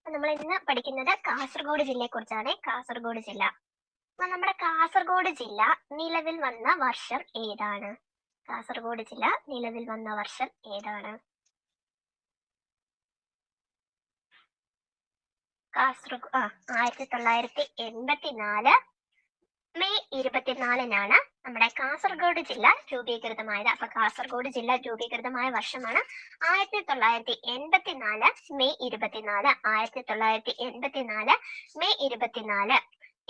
നമ്മൾ ഇന്ന് പഠിക്കുന്നത് കാസർഗോഡ് ജില്ലയെ കുറിച്ചാണ്. കാസർഗോഡ് ജില്ല. അപ്പൊ നമ്മുടെ കാസർഗോഡ് ജില്ല നിലവിൽ വന്ന വർഷം ഏതാണ്? കാസർഗോഡ് ജില്ല നിലവിൽ വന്ന വർഷം ഏതാണ്? കാസർഗോഡ് 1984 മെയ് 24-നാണ് നമ്മുടെ കാസർഗോഡ് ജില്ല രൂപീകൃതമായത്. അപ്പൊ കാസർഗോഡ് ജില്ല രൂപീകൃതമായ വർഷമാണ് 1984 മെയ് 24. 1984 മെയ് 24.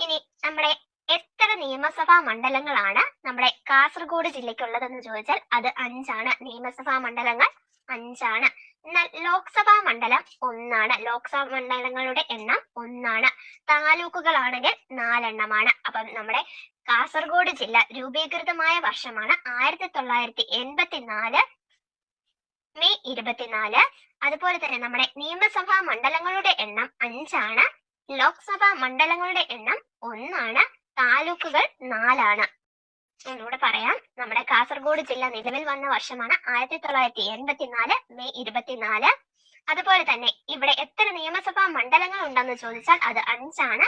ഇനി നമ്മുടെ എത്ര നിയമസഭാ മണ്ഡലങ്ങളാണ് നമ്മുടെ കാസർഗോഡ് ജില്ലയ്ക്കുള്ളതെന്ന് ചോദിച്ചാൽ അത് 5 നിയമസഭാ മണ്ഡലങ്ങൾ 5. എന്നാൽ ലോക്സഭാ മണ്ഡലം 1. ലോക്സഭാ മണ്ഡലങ്ങളുടെ എണ്ണം 1. താലൂക്കുകളാണെങ്കിൽ 4. അപ്പം നമ്മുടെ കാസർഗോഡ് ജില്ല രൂപീകൃതമായ വർഷമാണ് 1984 മെയ് 24. അതുപോലെ തന്നെ നമ്മുടെ നിയമസഭാ മണ്ഡലങ്ങളുടെ എണ്ണം 5. ലോക്സഭാ മണ്ഡലങ്ങളുടെ എണ്ണം 1. താലൂക്കുകൾ 4. ഒന്നുകൂടെ പറയാം. നമ്മുടെ കാസർഗോഡ് ജില്ല നിലവിൽ വന്ന വർഷമാണ് 1984 മെയ് 24. അതുപോലെ തന്നെ ഇവിടെ എത്ര നിയമസഭാ മണ്ഡലങ്ങൾ ഉണ്ടെന്ന് ചോദിച്ചാൽ അത് 5.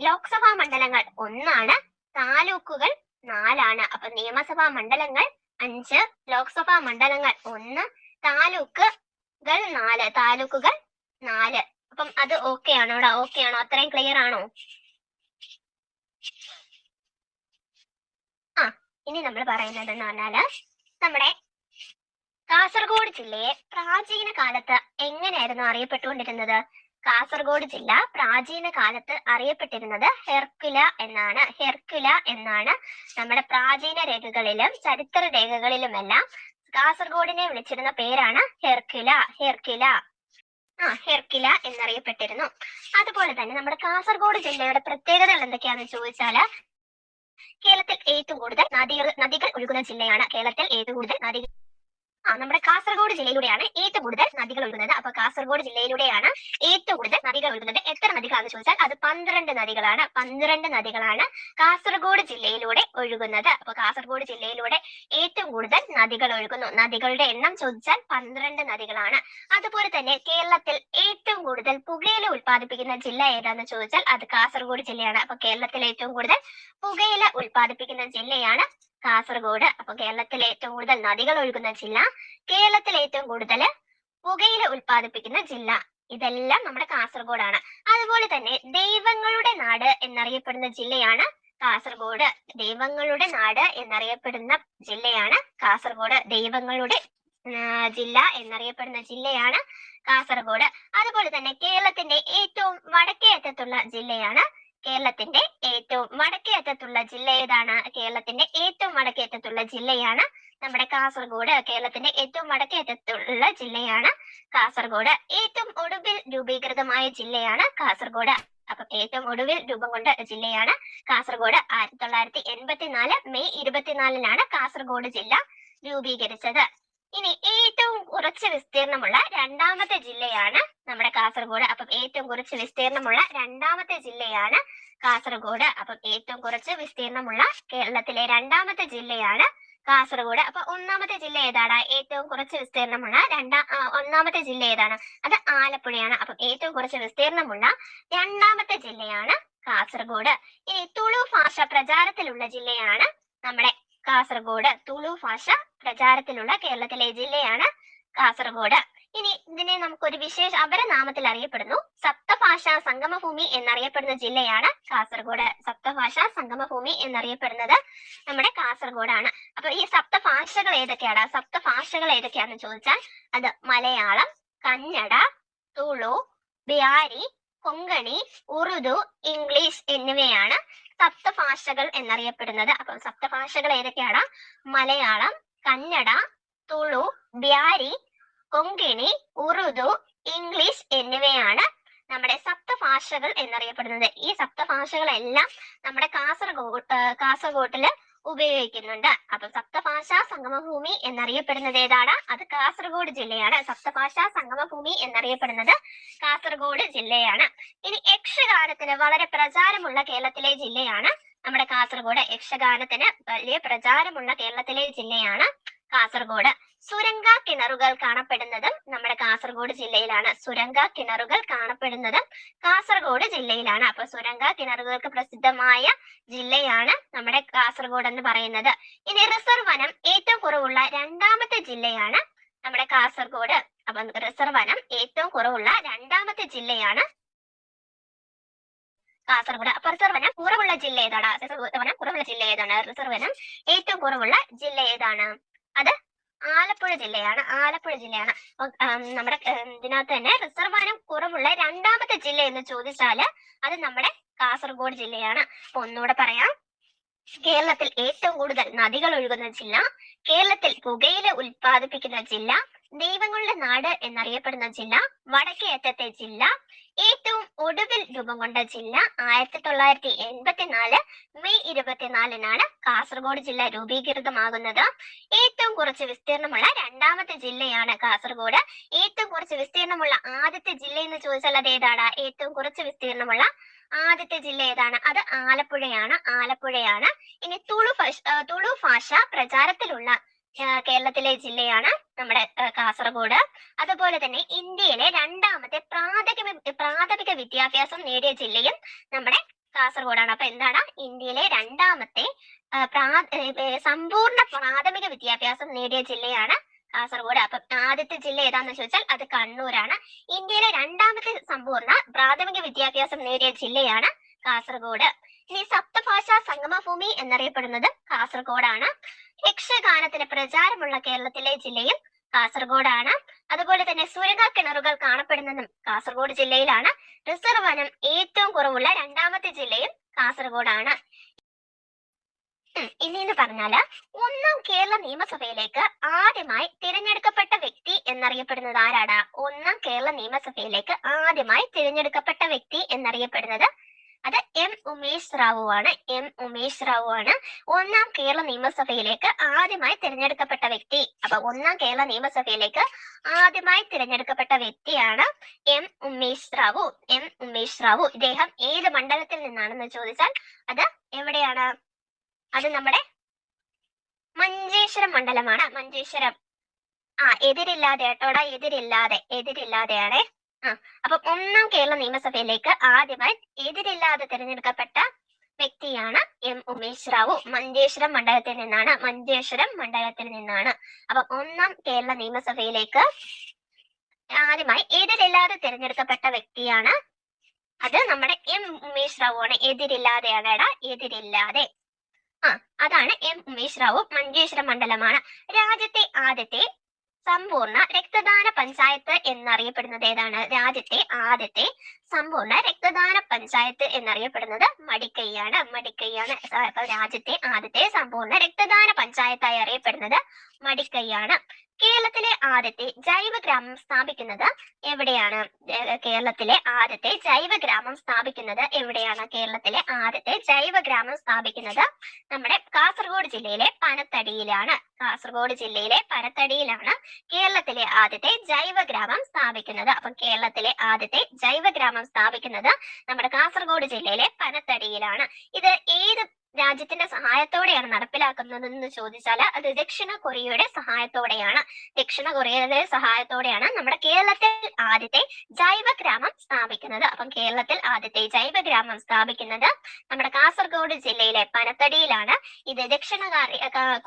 ലോക്സഭാ മണ്ഡലങ്ങൾ 1. താലൂക്കുകൾ 4. അപ്പൊ നിയമസഭാ മണ്ഡലങ്ങൾ 5, ലോക്സഭാ മണ്ഡലങ്ങൾ 1, താലൂക്കുകൾ 4. അപ്പം അത് ഓക്കെ ആണോ? അത്രയും ക്ലിയർ ആണോ? ഇനി നമ്മൾ പറയുന്നത് എന്ന് പറഞ്ഞാല് നമ്മുടെ കാസർഗോഡ് ജില്ലയെ പ്രാചീന കാലത്ത് എങ്ങനെയായിരുന്നു അറിയപ്പെട്ടുകൊണ്ടിരുന്നത്? കാസർഗോഡ് ജില്ല പ്രാചീന കാലത്ത് അറിയപ്പെട്ടിരുന്നത് ഹെർക്കുല എന്നാണ്. നമ്മുടെ പ്രാചീന രേഖകളിലും ചരിത്ര രേഖകളിലുമെല്ലാം കാസർഗോഡിനെ വിളിച്ചിരുന്ന പേരാണ് ഹെർക്കുല എന്നറിയപ്പെട്ടിരുന്നു. അതുപോലെ തന്നെ നമ്മുടെ കാസർഗോഡ് ജില്ലയുടെ പ്രത്യേകതകൾ എന്തൊക്കെയാണെന്ന് ചോദിച്ചാല് കേരളത്തിൽ ഏറ്റവും കൂടുതൽ നദികൾ ഒഴുകുന്ന ജില്ലയാണ്. നമ്മുടെ കാസർഗോഡ് ജില്ലയിലൂടെയാണ് ഏറ്റവും കൂടുതൽ നദികൾ ഒഴുകുന്നത്. അപ്പൊ കാസർഗോഡ് ജില്ലയിലൂടെയാണ് ഏറ്റവും കൂടുതൽ നദികൾ ഒഴുകുന്നത്. എത്ര നദികളാണെന്ന് ചോദിച്ചാൽ അത് 12 നദികളാണ് കാസർഗോഡ് ജില്ലയിലൂടെ ഒഴുകുന്നത്. അപ്പൊ കാസർഗോഡ് ജില്ലയിലൂടെ ഏറ്റവും കൂടുതൽ നദികൾ ഒഴുകുന്നു. നദികളുടെ എണ്ണം ചോദിച്ചാൽ 12 നദികളാണ്. അതുപോലെ തന്നെ കേരളത്തിൽ ഏറ്റവും കൂടുതൽ പുകയില ഉൽപ്പാദിപ്പിക്കുന്ന ജില്ല ഏതാണെന്ന് ചോദിച്ചാൽ അത് കാസർഗോഡ് ജില്ലയാണ്. അപ്പൊ കേരളത്തിൽ ഏറ്റവും കൂടുതൽ പുകയില ഉൽപ്പാദിപ്പിക്കുന്ന ജില്ലയാണ് കാസർഗോഡ്. അപ്പൊ കേരളത്തിൽ ഏറ്റവും കൂടുതൽ നദികൾ ഒഴുകുന്ന ജില്ല, കേരളത്തിൽ ഏറ്റവും കൂടുതൽ പുകയില ഉൽപ്പാദിപ്പിക്കുന്ന ജില്ല, ഇതെല്ലാം നമ്മുടെ കാസർഗോഡാണ്. അതുപോലെ തന്നെ ദൈവങ്ങളുടെ നാട് എന്നറിയപ്പെടുന്ന ജില്ലയാണ് കാസർഗോഡ്. ദൈവങ്ങളുടെ നാട് എന്നറിയപ്പെടുന്ന ജില്ലയാണ് കാസർഗോഡ്. ദൈവങ്ങളുടെ ജില്ല എന്നറിയപ്പെടുന്ന ജില്ലയാണ് കാസർഗോഡ്. അതുപോലെ തന്നെ കേരളത്തിന്റെ ഏറ്റവും വടക്കേ അറ്റത്തുള്ള ജില്ലയാണ് നമ്മുടെ കാസർഗോഡ്. കേരളത്തിന്റെ ഏറ്റവും വടക്കേ അറ്റത്തുള്ള ജില്ലയാണ് കാസർഗോഡ്. ഏറ്റവും ഒടുവിൽ രൂപീകൃതമായ ജില്ലയാണ് കാസർഗോഡ്. അപ്പൊ ഏറ്റവും ഒടുവിൽ രൂപം കൊണ്ട ജില്ലയാണ് കാസർഗോഡ്. 1984 മെയ് 24-നാണ് കാസർഗോഡ് ജില്ല രൂപീകരിച്ചത്. ഇനി ഏറ്റവും കുറച്ച് വിസ്തീർണമുള്ള രണ്ടാമത്തെ ജില്ലയാണ് നമ്മുടെ കാസർഗോഡ്. അപ്പം ഏറ്റവും കുറച്ച് വിസ്തീർണമുള്ള രണ്ടാമത്തെ ജില്ലയാണ് കാസർഗോഡ്. അപ്പം ഏറ്റവും കുറച്ച് വിസ്തീർണമുള്ള കേരളത്തിലെ രണ്ടാമത്തെ ജില്ലയാണ് കാസർഗോഡ്. അപ്പൊ ഒന്നാമത്തെ ജില്ല ഏതാണ്? ഏറ്റവും കുറച്ച് വിസ്തീർണമുള്ള ഒന്നാമത്തെ ജില്ല ഏതാണ്? അത് ആലപ്പുഴയാണ്. അപ്പം ഏറ്റവും കുറച്ച് വിസ്തീർണമുള്ള രണ്ടാമത്തെ ജില്ലയാണ് കാസർഗോഡ്. ഇനി തുളു ഭാഷ പ്രചാരത്തിലുള്ള ജില്ലയാണ് നമ്മുടെ കാസർഗോഡ്. തുളു ഭാഷ പ്രചാരത്തിലുള്ള കേരളത്തിലെ ജില്ലയാണ് കാസർഗോഡ്. ഇനി ഇതിനെ നമുക്കൊരു അപരനാമത്തിൽ അറിയപ്പെടുന്നു. സപ്തഭാഷാ സംഗമഭൂമി എന്നറിയപ്പെടുന്ന ജില്ലയാണ് കാസർഗോഡ്. സപ്തഭാഷാ സംഗമഭൂമി എന്നറിയപ്പെടുന്നത് നമ്മുടെ കാസർഗോഡാണ്. അപ്പൊ ഈ സപ്തഭാഷകൾ ഏതൊക്കെയാണെന്ന് ചോദിച്ചാൽ അത് മലയാളം, കന്നഡ, തുളു, ബിഹാരി, കൊങ്കണി, ഉറുദു, ഇംഗ്ലീഷ് എന്നിവയാണ് സപ്തഭാഷകൾ എന്നറിയപ്പെടുന്നത്. അപ്പൊ സപ്തഭാഷകൾ ഏതൊക്കെയാണ്? മലയാളം, കന്നഡ, തുളു, ബിഹാരി, കൊങ്കണി, ഉറുദു, ഇംഗ്ലീഷ് എന്നിവയാണ് നമ്മുടെ സപ്തഭാഷകൾ എന്നറിയപ്പെടുന്നത്. ഈ സപ്തഭാഷകളെല്ലാം നമ്മുടെ കാസർഗോട്ടില് ഉപയോഗിക്കുന്നുണ്ട്. അപ്പൊ സപ്തഭാഷാ സംഗമഭൂമി എന്നറിയപ്പെടുന്നത് ഏതാണ്? അത് കാസർഗോഡ് ജില്ലയാണ്. സപ്തഭാഷാ സംഗമഭൂമി എന്നറിയപ്പെടുന്നത് കാസർഗോഡ് ജില്ലയാണ്. ഇനി യക്ഷഗാനത്തിന് വളരെ പ്രചാരമുള്ള കേരളത്തിലെ ജില്ലയാണ് നമ്മുടെ കാസർഗോഡ്. യക്ഷഗാനത്തിന് വലിയ പ്രചാരമുള്ള കേരളത്തിലെ ജില്ലയാണ് കാസർഗോഡ്. സുരംഗ കിണറുകൾ കാണപ്പെടുന്നതും നമ്മുടെ കാസർഗോഡ് ജില്ലയിലാണ്. സുരംഗ കിണറുകൾ കാണപ്പെടുന്നതും കാസർഗോഡ് ജില്ലയിലാണ്. അപ്പൊ സുരംഗ കിണറുകൾക്ക് പ്രസിദ്ധമായ ജില്ലയാണ് നമ്മുടെ കാസർഗോഡ് എന്ന് പറയുന്നത്. ഇനി റിസർവ് വനം ഏറ്റവും കുറവുള്ള രണ്ടാമത്തെ ജില്ലയാണ് നമ്മുടെ കാസർഗോഡ്. അപ്പൊ റിസർവ് വനം ഏറ്റവും കുറവുള്ള രണ്ടാമത്തെ ജില്ലയാണ് കാസർഗോഡ്. അപ്പൊ റിസർവ് വനം കുറവുള്ള ജില്ല ഏതാണ്? റിസർവ് വനം കുറവുള്ള ജില്ല ഏതാണ്? റിസർവ് വനം ഏറ്റവും കുറവുള്ള ജില്ല ഏതാണ്? അത് ആലപ്പുഴ ജില്ലയാണ്. ആലപ്പുഴ ജില്ലയാണ്. നമ്മുടെ ഇതിനകത്ത് തന്നെ റിസർവ് വനം കുറവുള്ള രണ്ടാമത്തെ ജില്ല എന്ന് ചോദിച്ചാല് അത് നമ്മുടെ കാസർഗോഡ് ജില്ലയാണ്. അപ്പൊ ഒന്നുകൂടെ പറയാം. കേരളത്തിൽ ഏറ്റവും കൂടുതൽ നദികൾ ഒഴുകുന്ന ജില്ല, കേരളത്തിൽ പുകയില ഉൽപ്പാദിപ്പിക്കുന്ന ജില്ല, ദൈവങ്ങളുടെ നാട് എന്നറിയപ്പെടുന്ന ജില്ല, വടക്കേ അറ്റത്തെ ജില്ല, ഏറ്റവും ഒടുവിൽ രൂപം കൊണ്ട ജില്ല 1984 മെയ് 24-നാണ് കാസർഗോഡ് ജില്ല രൂപീകൃതമാകുന്നത്. ഏറ്റവും കുറച്ച് വിസ്തീർണമുള്ള രണ്ടാമത്തെ ജില്ലയാണ് കാസർഗോഡ്. ഏറ്റവും കുറച്ച് വിസ്തീർണമുള്ള ആദ്യത്തെ ജില്ല എന്ന് ചോദിച്ചാൽ അത് ഏതാണ്? ഏറ്റവും കുറച്ച് വിസ്തീർണമുള്ള ആദ്യത്തെ ജില്ല ഏതാണ്? അത് ആലപ്പുഴയാണ്. ആലപ്പുഴയാണ്. ഇനി തുളു ഭാഷ പ്രചാരത്തിലുള്ള കേരളത്തിലെ ജില്ലയാണ് നമ്മുടെ കാസർഗോഡ്. അതുപോലെ തന്നെ ഇന്ത്യയിലെ രണ്ടാമത്തെ പ്രാഥമിക വിദ്യാഭ്യാസം നേടിയ ജില്ലയും നമ്മുടെ കാസർഗോഡാണ്. അപ്പൊ എന്താണ്? ഇന്ത്യയിലെ രണ്ടാമത്തെ സമ്പൂർണ്ണ പ്രാഥമിക വിദ്യാഭ്യാസം നേടിയ ജില്ലയാണ് കാസർഗോഡ്. അപ്പൊ ആദ്യത്തെ ജില്ല ഏതാന്ന് ചോദിച്ചാൽ അത് കണ്ണൂരാണ്. ഇന്ത്യയിലെ രണ്ടാമത്തെ സമ്പൂർണ്ണ പ്രാഥമിക വിദ്യാഭ്യാസം നേടിയ ജില്ലയാണ് കാസർഗോഡ്. ഇനി സപ്തഭാഷാ സംഗമഭൂമി എന്നറിയപ്പെടുന്നത് കാസർഗോഡാണ്. യക്ഷഗാനത്തിന് പ്രചാരമുള്ള കേരളത്തിലെ ജില്ലയും കാസർഗോഡാണ്. അതുപോലെ തന്നെ സുരംഗ കിണറുകൾ കാണപ്പെടുന്നതും കാസർഗോഡ് ജില്ലയിലാണ്. റിസർവ് വനം ഏറ്റവും കുറവുള്ള രണ്ടാമത്തെ ജില്ലയും കാസർഗോഡാണ്. ഇനിന്ന് പറഞ്ഞാല് ഒന്നാം കേരള നിയമസഭയിലേക്ക് ആദ്യമായി തിരഞ്ഞെടുക്കപ്പെട്ട വ്യക്തി എന്നറിയപ്പെടുന്നത് ആരാണ്? ഒന്നാം കേരള നിയമസഭയിലേക്ക് ആദ്യമായി തിരഞ്ഞെടുക്കപ്പെട്ട വ്യക്തി എന്നറിയപ്പെടുന്നത് അത് എം ഉമേഷ് റാവു ആണ്. എം ഉമേഷ് റാവു ആണ് ഒന്നാം കേരള നിയമസഭയിലേക്ക് ആദ്യമായി തിരഞ്ഞെടുക്കപ്പെട്ട വ്യക്തി. അപ്പൊ ഒന്നാം കേരള നിയമസഭയിലേക്ക് ആദ്യമായി തിരഞ്ഞെടുക്കപ്പെട്ട വ്യക്തിയാണ് എം ഉമേഷ് റാവു. എം ഉമേഷ് റാവു. ഇദ്ദേഹം ഏത് മണ്ഡലത്തിൽ നിന്നാണെന്ന് ചോദിച്ചാൽ അത് എവിടെയാണ്? അത് നമ്മുടെ മഞ്ചേശ്വരം മണ്ഡലമാണ്. മഞ്ചേശ്വരം. എതിരില്ലാതെ കേട്ടോടാ. എതിരില്ലാതെയാണ്. അപ്പൊ ഒന്നാം കേരള നിയമസഭയിലേക്ക് ആദ്യമായി എതിരില്ലാതെ തിരഞ്ഞെടുക്കപ്പെട്ട വ്യക്തിയാണ് എം ഉമേഷ് റാവു. മഞ്ചേശ്വരം മണ്ഡലത്തിൽ നിന്നാണ്. മഞ്ചേശ്വരം മണ്ഡലത്തിൽ നിന്നാണ്. അപ്പൊ ഒന്നാം കേരള നിയമസഭയിലേക്ക് ആദ്യമായി എതിരില്ലാതെ തിരഞ്ഞെടുക്കപ്പെട്ട വ്യക്തിയാണ് അത് നമ്മുടെ എം ഉമേഷ് റാവു ആണ്. എതിരില്ലാതെയാണ്. എതിരില്ലാതെ. അതാണ് എം ഉമേഷ് റാവു. മഞ്ചേശ്വരം മണ്ഡലമാണ്. രാജ്യത്തെ ആദ്യത്തെ സമ്പൂർണ്ണ രക്തദാന പഞ്ചായത്ത് എന്നറിയപ്പെടുന്നത് ഏതാണ്? രാജ്യത്തെ ആദ്യത്തെ സമ്പൂർണ്ണ രക്തദാന പഞ്ചായത്ത് എന്നറിയപ്പെടുന്നത് മടിക്കൈയാണ്. അപ്പൊ രാജ്യത്തെ ആദ്യത്തെ സമ്പൂർണ്ണ രക്തദാന പഞ്ചായത്തായി അറിയപ്പെടുന്നത് മടിക്കൈയാണ്. കേരളത്തിലെ ആദ്യത്തെ ജൈവ ഗ്രാമം സ്ഥാപിക്കുന്നത് എവിടെയാണ്? കേരളത്തിലെ ആദ്യത്തെ ജൈവ ഗ്രാമം സ്ഥാപിക്കുന്നത് എവിടെയാണ്? കേരളത്തിലെ ആദ്യത്തെ ജൈവ ഗ്രാമം സ്ഥാപിക്കുന്നത് നമ്മുടെ കാസർഗോഡ് ജില്ലയിലെ പനത്തടിയിലാണ്. കാസർഗോഡ് ജില്ലയിലെ പനത്തടിയിലാണ് കേരളത്തിലെ ആദ്യത്തെ ജൈവ ഗ്രാമം സ്ഥാപിക്കുന്നത്. അപ്പൊ കേരളത്തിലെ ആദ്യത്തെ ജൈവ ഗ്രാമം സ്ഥാപിക്കുന്നത് നമ്മുടെ കാസർഗോഡ് ജില്ലയിലെ പനത്തടിയിലാണ്. ഇത് ഏത് രാജ്യത്തിന്റെ സഹായത്തോടെയാണ് നടപ്പിലാക്കുന്നതെന്ന് ചോദിച്ചാൽ അത് ദക്ഷിണ കൊറിയയുടെ സഹായത്തോടെയാണ്. ദക്ഷിണ കൊറിയയുടെ സഹായത്തോടെയാണ് നമ്മുടെ കേരളത്തിൽ ആദ്യത്തെ ജൈവ ഗ്രാമം സ്ഥാപിക്കുന്നത്. അപ്പം കേരളത്തിൽ ആദ്യത്തെ ജൈവ ഗ്രാമം സ്ഥാപിക്കുന്നത് നമ്മുടെ കാസർഗോഡ് ജില്ലയിലെ പനത്തടിയിലാണ്. ഇത് ദക്ഷിണ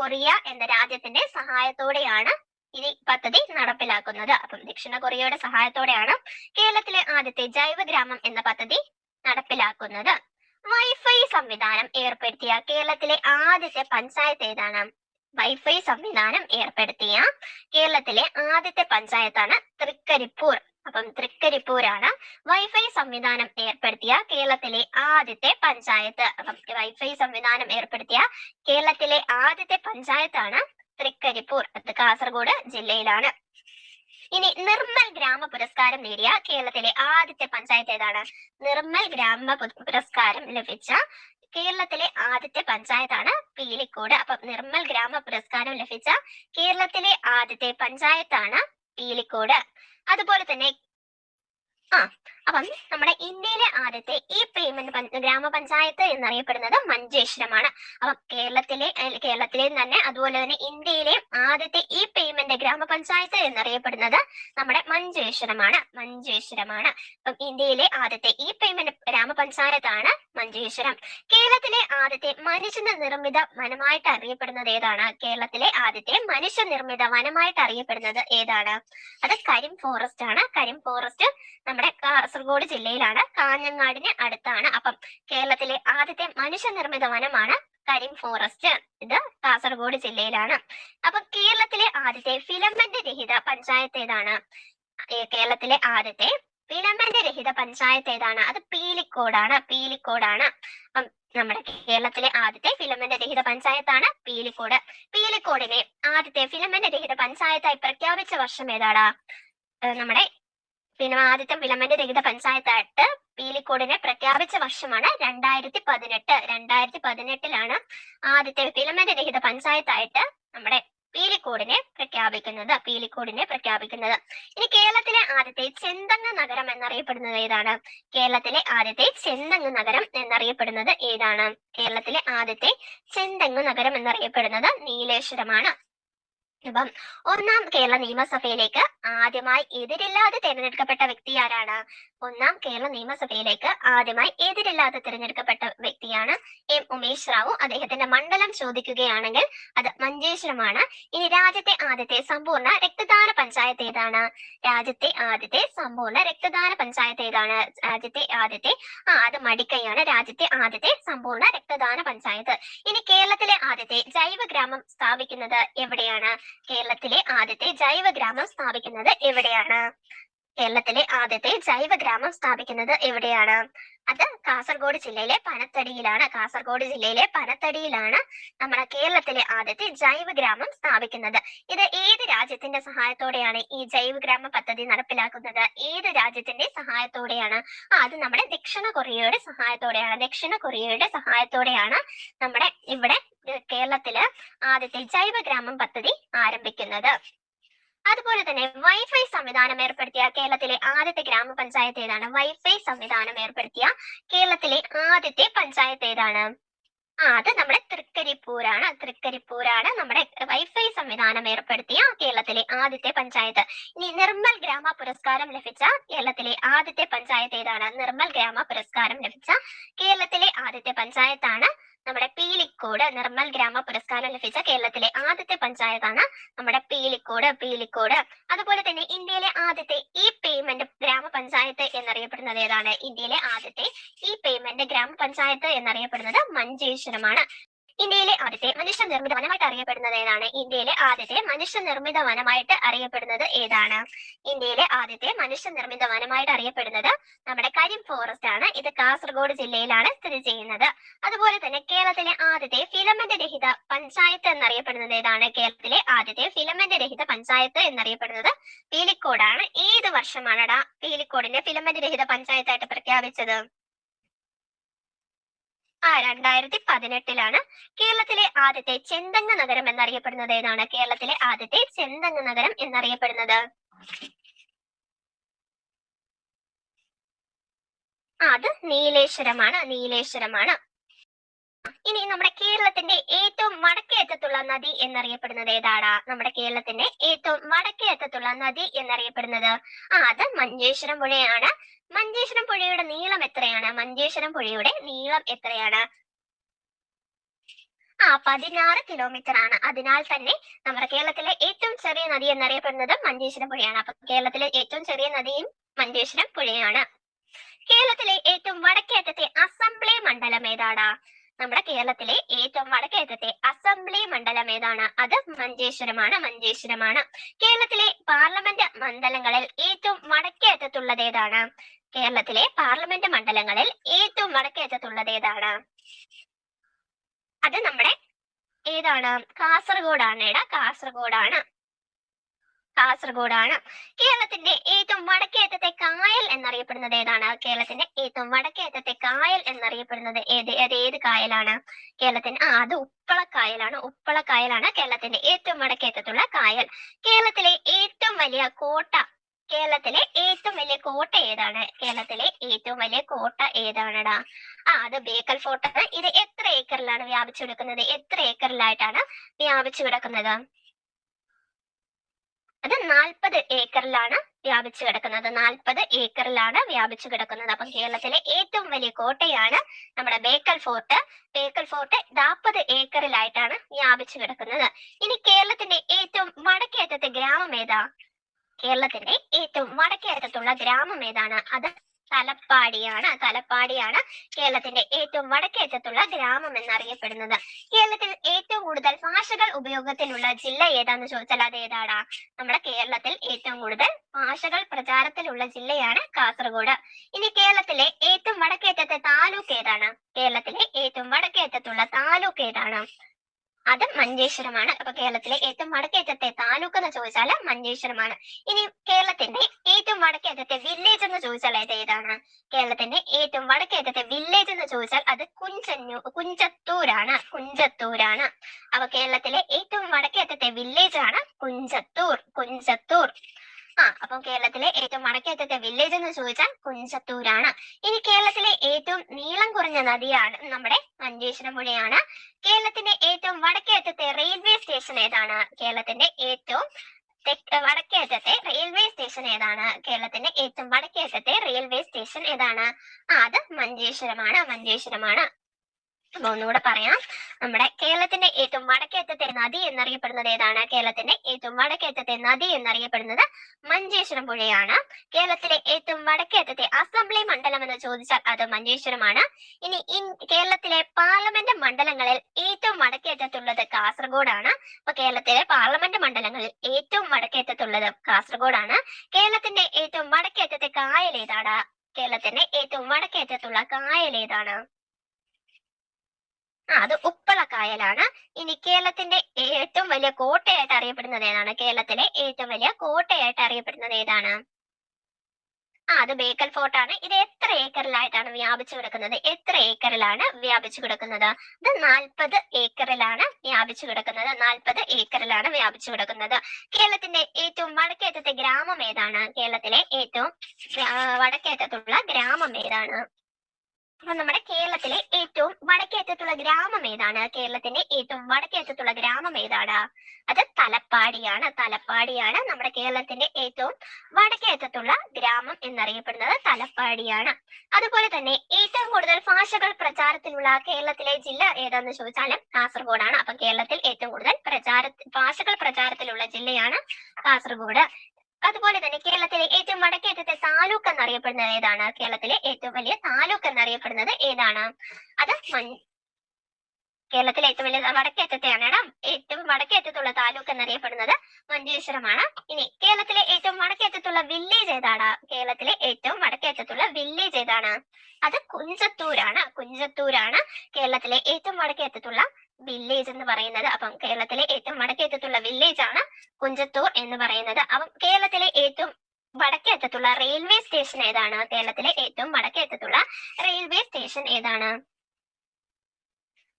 കൊറിയ എന്ന രാജ്യത്തിന്റെ സഹായത്തോടെയാണ് ഈ പദ്ധതി നടപ്പിലാക്കുന്നത്. അപ്പം ദക്ഷിണ കൊറിയയുടെ സഹായത്തോടെയാണ് കേരളത്തിലെ ആദ്യത്തെ ജൈവ ഗ്രാമം എന്ന പദ്ധതി നടപ്പിലാക്കുന്നത്. വൈഫൈ സംവിധാനം ഏർപ്പെടുത്തിയ കേരളത്തിലെ ആദ്യത്തെ പഞ്ചായത്ത് ഏതാണ്? വൈഫൈ സംവിധാനം ഏർപ്പെടുത്തിയ കേരളത്തിലെ ആദ്യത്തെ പഞ്ചായത്താണ് തൃക്കരിപ്പൂർ. അപ്പം തൃക്കരിപ്പൂരാണ് വൈഫൈ സംവിധാനം ഏർപ്പെടുത്തിയ കേരളത്തിലെ ആദ്യത്തെ പഞ്ചായത്ത്. അപ്പം വൈഫൈ സംവിധാനം ഏർപ്പെടുത്തിയ കേരളത്തിലെ ആദ്യത്തെ പഞ്ചായത്താണ് തൃക്കരിപ്പൂർ. അത് കാസർഗോഡ് ജില്ലയിലാണ്. ഇനി നിർമ്മൽ ഗ്രാമ പുരസ്കാരം നേടിയ കേരളത്തിലെ ആദ്യത്തെ പഞ്ചായത്ത് ഏതാണ്? നിർമ്മൽ ഗ്രാമ പുരസ്കാരം ലഭിച്ച കേരളത്തിലെ ആദ്യത്തെ പഞ്ചായത്താണ് പീലിക്കോട്. അപ്പം നിർമ്മൽ ഗ്രാമ പുരസ്കാരം ലഭിച്ച കേരളത്തിലെ ആദ്യത്തെ പഞ്ചായത്താണ് പീലിക്കോട്. അതുപോലെ തന്നെ അപ്പം നമ്മുടെ ഇന്ത്യയിലെ ആദ്യത്തെ ഇ പേയ്മെന്റ് ഗ്രാമപഞ്ചായത്ത് എന്നറിയപ്പെടുന്നത് മഞ്ചേശ്വരമാണ്. അപ്പം കേരളത്തിലെ തന്നെ അതുപോലെ തന്നെ ഇന്ത്യയിലെ ആദ്യത്തെ ഇ പേയ്മെന്റ് ഗ്രാമപഞ്ചായത്ത് എന്നറിയപ്പെടുന്നത് നമ്മുടെ മഞ്ചേശ്വരമാണ്. അപ്പം ഇന്ത്യയിലെ ആദ്യത്തെ ഇ പേയ്മെന്റ് ഗ്രാമപഞ്ചായത്താണ് മഞ്ചേശ്വരം. കേരളത്തിലെ ആദ്യത്തെ മനുഷ്യനിർമ്മിത വനമായിട്ട് അറിയപ്പെടുന്നത് ഏതാണ്? കേരളത്തിലെ ആദ്യത്തെ മനുഷ്യനിർമ്മിത വനമായിട്ട് അറിയപ്പെടുന്നത് ഏതാണ്? അത് കരിം ഫോറസ്റ്റ് ആണ്. കരിം ഫോറസ്റ്റ് നമ്മുടെ കാസർഗോഡ് ജില്ലയിലാണ്, കാഞ്ഞങ്ങാടിന് അടുത്താണ്. അപ്പം കേരളത്തിലെ ആദ്യത്തെ മനുഷ്യനിർമ്മിത വനമാണ് കരിം ഫോറസ്റ്റ്. ഇത് കാസർഗോഡ് ജില്ലയിലാണ്. അപ്പൊ കേരളത്തിലെ ആദ്യത്തെ ഫിലമെന്റ് രഹിത പഞ്ചായത്ത് ഏതാണ്? കേരളത്തിലെ ആദ്യത്തെ ഫിലമെന്റ് രഹിത പഞ്ചായത്ത് ഏതാണ്? അത് പീലിക്കോടാണ്. അപ്പം നമ്മുടെ കേരളത്തിലെ ആദ്യത്തെ ഫിലമെന്റ് രഹിത പഞ്ചായത്താണ് പീലിക്കോട്. പീലിക്കോടിനെ ആദ്യത്തെ ഫിലമെന്റ് രഹിത പഞ്ചായത്തായി പ്രഖ്യാപിച്ച വർഷം ഏതാണ്? നമ്മുടെ ആദ്യത്തെ ഫിലമെന്റ് രഹിത പഞ്ചായത്തായിട്ട് പീലിക്കോടിനെ പ്രഖ്യാപിച്ച വർഷമാണ് 2018. 2018 ആദ്യത്തെ ഫിലമെന്റ് രഹിത പഞ്ചായത്തായിട്ട് നമ്മുടെ പീലിക്കോടിനെ പ്രഖ്യാപിക്കുന്നത്. ഇനി കേരളത്തിലെ ആദ്യത്തെ ചെന്തങ്ങ് നഗരം എന്നറിയപ്പെടുന്നത് ഏതാണ്? കേരളത്തിലെ ആദ്യത്തെ ചെന്തങ്ങ് നഗരം എന്നറിയപ്പെടുന്നത് ഏതാണ്? കേരളത്തിലെ ആദ്യത്തെ ചെന്തങ്ങ് നഗരം എന്നറിയപ്പെടുന്നത് നീലേശ്വരമാണ്. അപ്പം ഒന്നാം കേരള നിയമസഭയിലേക്ക് ആദ്യമായി എതിരില്ലാതെ തിരഞ്ഞെടുക്കപ്പെട്ട വ്യക്തി ആരാണ്? ഒന്നാം കേരള നിയമസഭയിലേക്ക് ആദ്യമായി എതിരില്ലാതെ തിരഞ്ഞെടുക്കപ്പെട്ട വ്യക്തിയാണ് എം ഉമേഷ് റാവു. അദ്ദേഹത്തിന്റെ മണ്ഡലം ചോദിക്കുകയാണെങ്കിൽ അത് മഞ്ചേശ്വരമാണ്. ഇനി രാജ്യത്തെ ആദ്യത്തെ സമ്പൂർണ്ണ രക്തദാന പഞ്ചായത്ത് ഏതാണ്? രാജ്യത്തെ ആദ്യത്തെ സമ്പൂർണ്ണ രക്തദാന പഞ്ചായത്ത് ഏതാണ്? അത് മടിക്കൈയാണ്. രാജ്യത്തെ ആദ്യത്തെ സമ്പൂർണ്ണ രക്തദാന പഞ്ചായത്ത്. ഇനി കേരളത്തിലെ ആദ്യത്തെ ജൈവ ഗ്രാമം സ്ഥാപിക്കുന്നത് എവിടെയാണ്? കേരളത്തിലെ ആദ്യത്തെ ജൈവ ഗ്രാമം സ്ഥാപിക്കുന്നത് എവിടെയാണ്? അത് കാസർഗോഡ് ജില്ലയിലെ പനത്തടിയിലാണ് നമ്മുടെ കേരളത്തിലെ ആദ്യത്തെ ജൈവ ഗ്രാമം സ്ഥാപിക്കുന്നത്. ഇത് ഏത് രാജ്യത്തിന്റെ സഹായത്തോടെയാണ് ഈ ജൈവ ഗ്രാമ പദ്ധതി നടപ്പിലാക്കുന്നത്? ഏത് രാജ്യത്തിന്റെ സഹായത്തോടെയാണ്? അത് നമ്മുടെ ദക്ഷിണ കൊറിയയുടെ സഹായത്തോടെയാണ് നമ്മുടെ ഇവിടെ കേരളത്തില് ആദ്യത്തെ ജൈവ ഗ്രാമം പദ്ധതി ആരംഭിക്കുന്നത്. അതുപോലെ തന്നെ വൈഫൈ സംവിധാനം ഏർപ്പെടുത്തിയ കേരളത്തിലെ ആദ്യത്തെ ഗ്രാമപഞ്ചായത്ത് ഏതാണ്? വൈഫൈ സംവിധാനം ഏർപ്പെടുത്തിയ കേരളത്തിലെ ആദ്യത്തെ പഞ്ചായത്ത് ഏതാണ്? അത് നമ്മുടെ തൃക്കരിപ്പൂരാണ് നമ്മുടെ വൈഫൈ സംവിധാനം ഏർപ്പെടുത്തിയ കേരളത്തിലെ ആദ്യത്തെ പഞ്ചായത്ത്. ഇനി നിർമ്മൽ ഗ്രാമ പുരസ്കാരം ലഭിച്ച കേരളത്തിലെ ആദ്യത്തെ പഞ്ചായത്ത് ഏതാണ്? നിർമ്മൽ ഗ്രാമ പുരസ്കാരം ലഭിച്ച കേരളത്തിലെ ആദ്യത്തെ പഞ്ചായത്താണ് നമ്മുടെ പീലിക്കോട്. നിർമ്മൽ ഗ്രാമ പുരസ്കാരം ലഭിച്ച കേരളത്തിലെ ആദ്യത്തെ പഞ്ചായത്താണ് നമ്മുടെ പീലിക്കോട്. അതുപോലെ തന്നെ ഇന്ത്യയിലെ ആദ്യത്തെ ഇ പേയ്മെന്റ് ഗ്രാമപഞ്ചായത്ത് എന്നറിയപ്പെടുന്നത് ഏതാണ്? ഇന്ത്യയിലെ ആദ്യത്തെ ഇ പേയ്മെന്റ് ഗ്രാമപഞ്ചായത്ത് എന്നറിയപ്പെടുന്നത് മഞ്ചേശ്വരമാണ്. ഇന്ത്യയിലെ ആദ്യത്തെ മനുഷ്യനിർമ്മിത വനമായിട്ട് അറിയപ്പെടുന്നത് ഏതാണ്? ഇന്ത്യയിലെ ആദ്യത്തെ മനുഷ്യനിർമ്മിത വനമായിട്ട് അറിയപ്പെടുന്നത് ഏതാണ്? ഇന്ത്യയിലെ ആദ്യത്തെ മനുഷ്യനിർമ്മിത വനമായിട്ട് അറിയപ്പെടുന്നത് നമ്മുടെ കരിം ഫോറസ്റ്റ് ആണ്. ഇത് കാസർഗോഡ് ജില്ലയിലാണ് സ്ഥിതി ചെയ്യുന്നത്. അതുപോലെ തന്നെ കേരളത്തിലെ ആദ്യത്തെ ഫിലമെന്റ് രഹിത പഞ്ചായത്ത് എന്നറിയപ്പെടുന്നത് ഏതാണ്? കേരളത്തിലെ ആദ്യത്തെ ഫിലമെന്റ് രഹിത പഞ്ചായത്ത് എന്നറിയപ്പെടുന്നത് പീലിക്കോടാണ്. ഏത് വർഷമാണടാ പീലിക്കോടിനെ ഫിലമെന്റ് രഹിത പഞ്ചായത്തായിട്ട് പ്രഖ്യാപിച്ചത്? 2018. കേരളത്തിലെ ആദ്യത്തെ ചെന്തങ്ങ് നഗരം എന്നറിയപ്പെടുന്നത് ഏതാണ്? കേരളത്തിലെ ആദ്യത്തെ ചെന്തങ്ങ് നഗരം എന്നറിയപ്പെടുന്നത് അത് നീലേശ്വരമാണ്. ഇനി നമ്മുടെ കേരളത്തിന്റെ ഏറ്റവും വടക്കേ അറ്റത്തുള്ള നദി എന്നറിയപ്പെടുന്നത് ഏതാണ്? നമ്മുടെ കേരളത്തിന്റെ ഏറ്റവും വടക്കേ അറ്റത്തുള്ള നദി എന്നറിയപ്പെടുന്നത് അത് മഞ്ചേശ്വരം പുഴയാണ്. മഞ്ചേശ്വരം പുഴയുടെ നീളം എത്രയാണ്? 16 കിലോമീറ്റർ ആണ്. അതിനാൽ തന്നെ നമ്മുടെ കേരളത്തിലെ ഏറ്റവും ചെറിയ നദി എന്നറിയപ്പെടുന്നത് മഞ്ചേശ്വരം പുഴയാണ്. അപ്പൊ കേരളത്തിലെ ഏറ്റവും ചെറിയ നദിയും മഞ്ചേശ്വരം പുഴയാണ്. കേരളത്തിലെ ഏറ്റവും വടക്കേ അറ്റത്തെ അസംബ്ലി മണ്ഡലം ഏതാണ്? നമ്മുടെ കേരളത്തിലെ ഏറ്റവും വടക്കേ അറ്റത്തെ അസംബ്ലി മണ്ഡലം ഏതാണ്? അത് മഞ്ചേശ്വരമാണ്. കേരളത്തിലെ പാർലമെന്റ് മണ്ഡലങ്ങളിൽ ഏറ്റവും വടക്കേ അറ്റത്തുള്ളത് ഏതാണ്? കേരളത്തിലെ പാർലമെന്റ് മണ്ഡലങ്ങളിൽ ഏറ്റവും വടക്കേ അറ്റത്തുള്ളത് ഏതാണ്? അത് നമ്മുടെ ഏതാണ്? കാസർഗോഡാണ്. കേരളത്തിന്റെ ഏറ്റവും വടക്കേ അറ്റത്തെ കായൽ എന്നറിയപ്പെടുന്നത് ഏതാണ്? കേരളത്തിന്റെ ഏറ്റവും വടക്കേ അറ്റത്തെ കായൽ എന്നറിയപ്പെടുന്നത് ഏത് കായലാണ്? അത് ഉപ്പളക്കായലാണ് കേരളത്തിന്റെ ഏറ്റവും വടക്കേ അറ്റത്തുള്ള കായൽ. കേരളത്തിലെ ഏറ്റവും വലിയ കോട്ട കേരളത്തിലെ ഏറ്റവും വലിയ കോട്ട ഏതാണ്? കേരളത്തിലെ ഏറ്റവും വലിയ കോട്ട ഏതാണെടാ? അത് ബേക്കൽ ഫോർട്ട് ആണ്. ഇത് എത്ര ഏക്കറിലാണ് വ്യാപിച്ചു കിടക്കുന്നത്? എത്ര ഏക്കറിലായിട്ടാണ് വ്യാപിച്ചു കിടക്കുന്നത്? അത് 40 ഏക്കറിലാണ് വ്യാപിച്ചു കിടക്കുന്നത്. 40 ഏക്കറിലാണ് വ്യാപിച്ചു കിടക്കുന്നത്. അപ്പം കേരളത്തിലെ ഏറ്റവും വലിയ കോട്ടയാണ് നമ്മുടെ ബേക്കൽ ഫോർട്ട്. ബേക്കൽ ഫോർട്ട് 40 ഏക്കറിലായിട്ടാണ് വ്യാപിച്ചു കിടക്കുന്നത്. ഇനി കേരളത്തിന്റെ ഏറ്റവും വടക്കേറ്റത്തെ ഗ്രാമം ഏതാ? കേരളത്തിന്റെ ഏറ്റവും വടക്കേ അറ്റത്തുള്ള ഗ്രാമം ഏതാണ്? അത് തലപ്പാടിയാണ്. തലപ്പാടിയാണ് കേരളത്തിന്റെ ഏറ്റവും വടക്കേ അറ്റത്തുള്ള ഗ്രാമം എന്നറിയപ്പെടുന്നത്. കേരളത്തിൽ ഏറ്റവും കൂടുതൽ ഭാഷകൾ ഉപയോഗത്തിലുള്ള ജില്ല ഏതാന്ന് ചോദിച്ചാൽ അത് ഏതാടാ? നമ്മുടെ കേരളത്തിൽ ഏറ്റവും കൂടുതൽ ഭാഷകൾ പ്രചാരത്തിലുള്ള ജില്ലയാണ് കാസർഗോഡ്. ഇനി കേരളത്തിലെ ഏറ്റവും വടക്കേ അറ്റത്തെ താലൂക്ക് ഏതാണ്? കേരളത്തിലെ ഏറ്റവും വടക്കേ അറ്റത്തുള്ള താലൂക്ക് ഏതാണ്? അത് മഞ്ചേശ്വരമാണ്. അപ്പൊ കേരളത്തിലെ ഏറ്റവും വടക്കേറ്റത്തെ താലൂക്ക് എന്ന് ചോദിച്ചാൽ മഞ്ചേശ്വരമാണ്. ഇനി കേരളത്തിന്റെ ഏറ്റവും വടക്കേറ്റത്തെ വില്ലേജ് എന്ന് ചോദിച്ചാൽ ഏതാണ്? കേരളത്തിന്റെ ഏറ്റവും വടക്കേറ്റത്തെ വില്ലേജ് എന്ന് ചോദിച്ചാൽ അത് കുഞ്ചത്തൂരാണ്. കുഞ്ചത്തൂരാണ്. അപ്പൊ കേരളത്തിലെ ഏറ്റവും വടക്കേറ്റത്തെ വില്ലേജ് ആണ് കുഞ്ചത്തൂർ. അപ്പം കേരളത്തിലെ ഏറ്റവും വടക്കേറ്റത്തെ വില്ലേജ് എന്ന് ചോദിച്ചാൽ കുഞ്ചത്തൂരാണ്. ഇനി കേരളത്തിലെ ഏറ്റവും നീളം കുറഞ്ഞ നദിയാണ് നമ്മുടെ മഞ്ചേശ്വരം പുഴയാണ്. കേരളത്തിന്റെ ഏറ്റവും വടക്കേറ്റത്തെ റെയിൽവേ സ്റ്റേഷൻ ഏതാണ്? കേരളത്തിന്റെ ഏറ്റവും വടക്കേറ്റത്തെ റെയിൽവേ സ്റ്റേഷൻ ഏതാണ്? കേരളത്തിന്റെ ഏറ്റവും വടക്കേറ്റത്തെ റെയിൽവേ സ്റ്റേഷൻ ഏതാണ്? അത് മഞ്ചേശ്വരമാണ്. അപ്പൊ ഒന്നുകൂടെ പറയാം. നമ്മുടെ കേരളത്തിന്റെ ഏറ്റവും വടക്കേറ്റത്തെ നദി എന്നറിയപ്പെടുന്നത് ഏതാണ്? കേരളത്തിന്റെ ഏറ്റവും വടക്കേറ്റത്തെ നദി എന്നറിയപ്പെടുന്നത് മഞ്ചേശ്വരം പുഴയാണ്. കേരളത്തിലെ ഏറ്റവും വടക്കേറ്റത്തെ അസംബ്ലി മണ്ഡലം എന്ന് ചോദിച്ചാൽ അത് മഞ്ചേശ്വരമാണ്. ഇനി കേരളത്തിലെ പാർലമെന്റ് മണ്ഡലങ്ങളിൽ ഏറ്റവും വടക്കേറ്റത്തുള്ളത് കാസർഗോഡാണ്. അപ്പൊ കേരളത്തിലെ പാർലമെന്റ് മണ്ഡലങ്ങളിൽ ഏറ്റവും വടക്കേറ്റത്തുള്ളത് കാസർഗോഡാണ്. കേരളത്തിന്റെ ഏറ്റവും വടക്കേറ്റത്തെ കായൽ ഏതാണ്? കേരളത്തിന്റെ ഏറ്റവും വടക്കേറ്റത്തുള്ള കായൽ ഏതാണ്? അത് ഉപ്പള കായലാണ്. ഇനി കേരളത്തിന്റെ ഏറ്റവും വലിയ കോട്ടയായിട്ട് അറിയപ്പെടുന്നത് ഏതാണ്? കേരളത്തിലെ ഏറ്റവും വലിയ കോട്ടയായിട്ട് അറിയപ്പെടുന്നത് ഏതാണ്? അത് ബേക്കൽ ഫോർട്ട് ആണ്. ഇത് എത്ര ഏക്കറിലായിട്ടാണ് വ്യാപിച്ചു കിടക്കുന്നത്? എത്ര ഏക്കറിലാണ് വ്യാപിച്ചു കിടക്കുന്നത്? ഇത് 40 ഏക്കറിലാണ് വ്യാപിച്ചു കിടക്കുന്നത്. 40 ഏക്കറിലാണ് വ്യാപിച്ചു കിടക്കുന്നത്. കേരളത്തിന്റെ ഏറ്റവും വടക്കേറ്റത്തെ ഗ്രാമം ഏതാണ്? കേരളത്തിലെ ഏറ്റവും വടക്കേറ്റത്തുള്ള ഗ്രാമം ഏതാണ്? അപ്പൊ നമ്മുടെ കേരളത്തിലെ ഏറ്റവും വടക്കേറ്റത്തുള്ള ഗ്രാമം ഏതാണ്? കേരളത്തിന്റെ ഏറ്റവും വടക്കേറ്റത്തുള്ള ഗ്രാമം ഏതാണ്? അത് തലപ്പാടിയാണ്. നമ്മുടെ കേരളത്തിന്റെ ഏറ്റവും വടക്കേറ്റത്തുള്ള ഗ്രാമം എന്നറിയപ്പെടുന്നത് തലപ്പാടിയാണ്. അതുപോലെ തന്നെ ഏറ്റവും കൂടുതൽ ഭാഷകൾ പ്രചാരത്തിലുള്ള കേരളത്തിലെ ജില്ല ഏതാന്ന് ചോദിച്ചാലും കാസർഗോഡാണ്. അപ്പൊ കേരളത്തിൽ ഏറ്റവും കൂടുതൽ ഭാഷകൾ പ്രചാരത്തിലുള്ള ജില്ലയാണ് കാസർഗോഡ്. അതുപോലെ തന്നെ കേരളത്തിലെ ഏറ്റവും വടക്കേറ്റത്തെ താലൂക്ക് എന്നറിയപ്പെടുന്നത് ഏതാണ്? കേരളത്തിലെ ഏറ്റവും വലിയ താലൂക്ക് എന്നറിയപ്പെടുന്നത് ഏതാണ്? അത് കേരളത്തിലെ ഏറ്റവും വലിയ വടക്കേറ്റത്തെയാണ് ഏറ്റവും വടക്കേറ്റത്തുള്ള താലൂക്ക് എന്നറിയപ്പെടുന്നത് മഞ്ചേശ്വരമാണ്. ഇനി കേരളത്തിലെ ഏറ്റവും വടക്കേറ്റത്തുള്ള വില്ലേജ് ഏതാണ്? കേരളത്തിലെ ഏറ്റവും വടക്കേറ്റത്തുള്ള വില്ലേജ് ഏതാണ്? അത് കുഞ്ചത്തൂരാണ് കേരളത്തിലെ ഏറ്റവും വടക്കേറ്റത്തുള്ള വില്ലേജ് എന്ന് പറയുന്നത്. അപ്പം കേരളത്തിലെ ഏറ്റവും വടക്കേറ്റത്തുള്ള വില്ലേജ് ആണ് കുഞ്ചത്തൂർ എന്ന് പറയുന്നത്. അപ്പം കേരളത്തിലെ ഏറ്റവും വടക്കേറ്റത്തുള്ള റെയിൽവേ സ്റ്റേഷൻ ഏതാണ്? കേരളത്തിലെ ഏറ്റവും വടക്കേറ്റത്തുള്ള റെയിൽവേ സ്റ്റേഷൻ ഏതാണ്?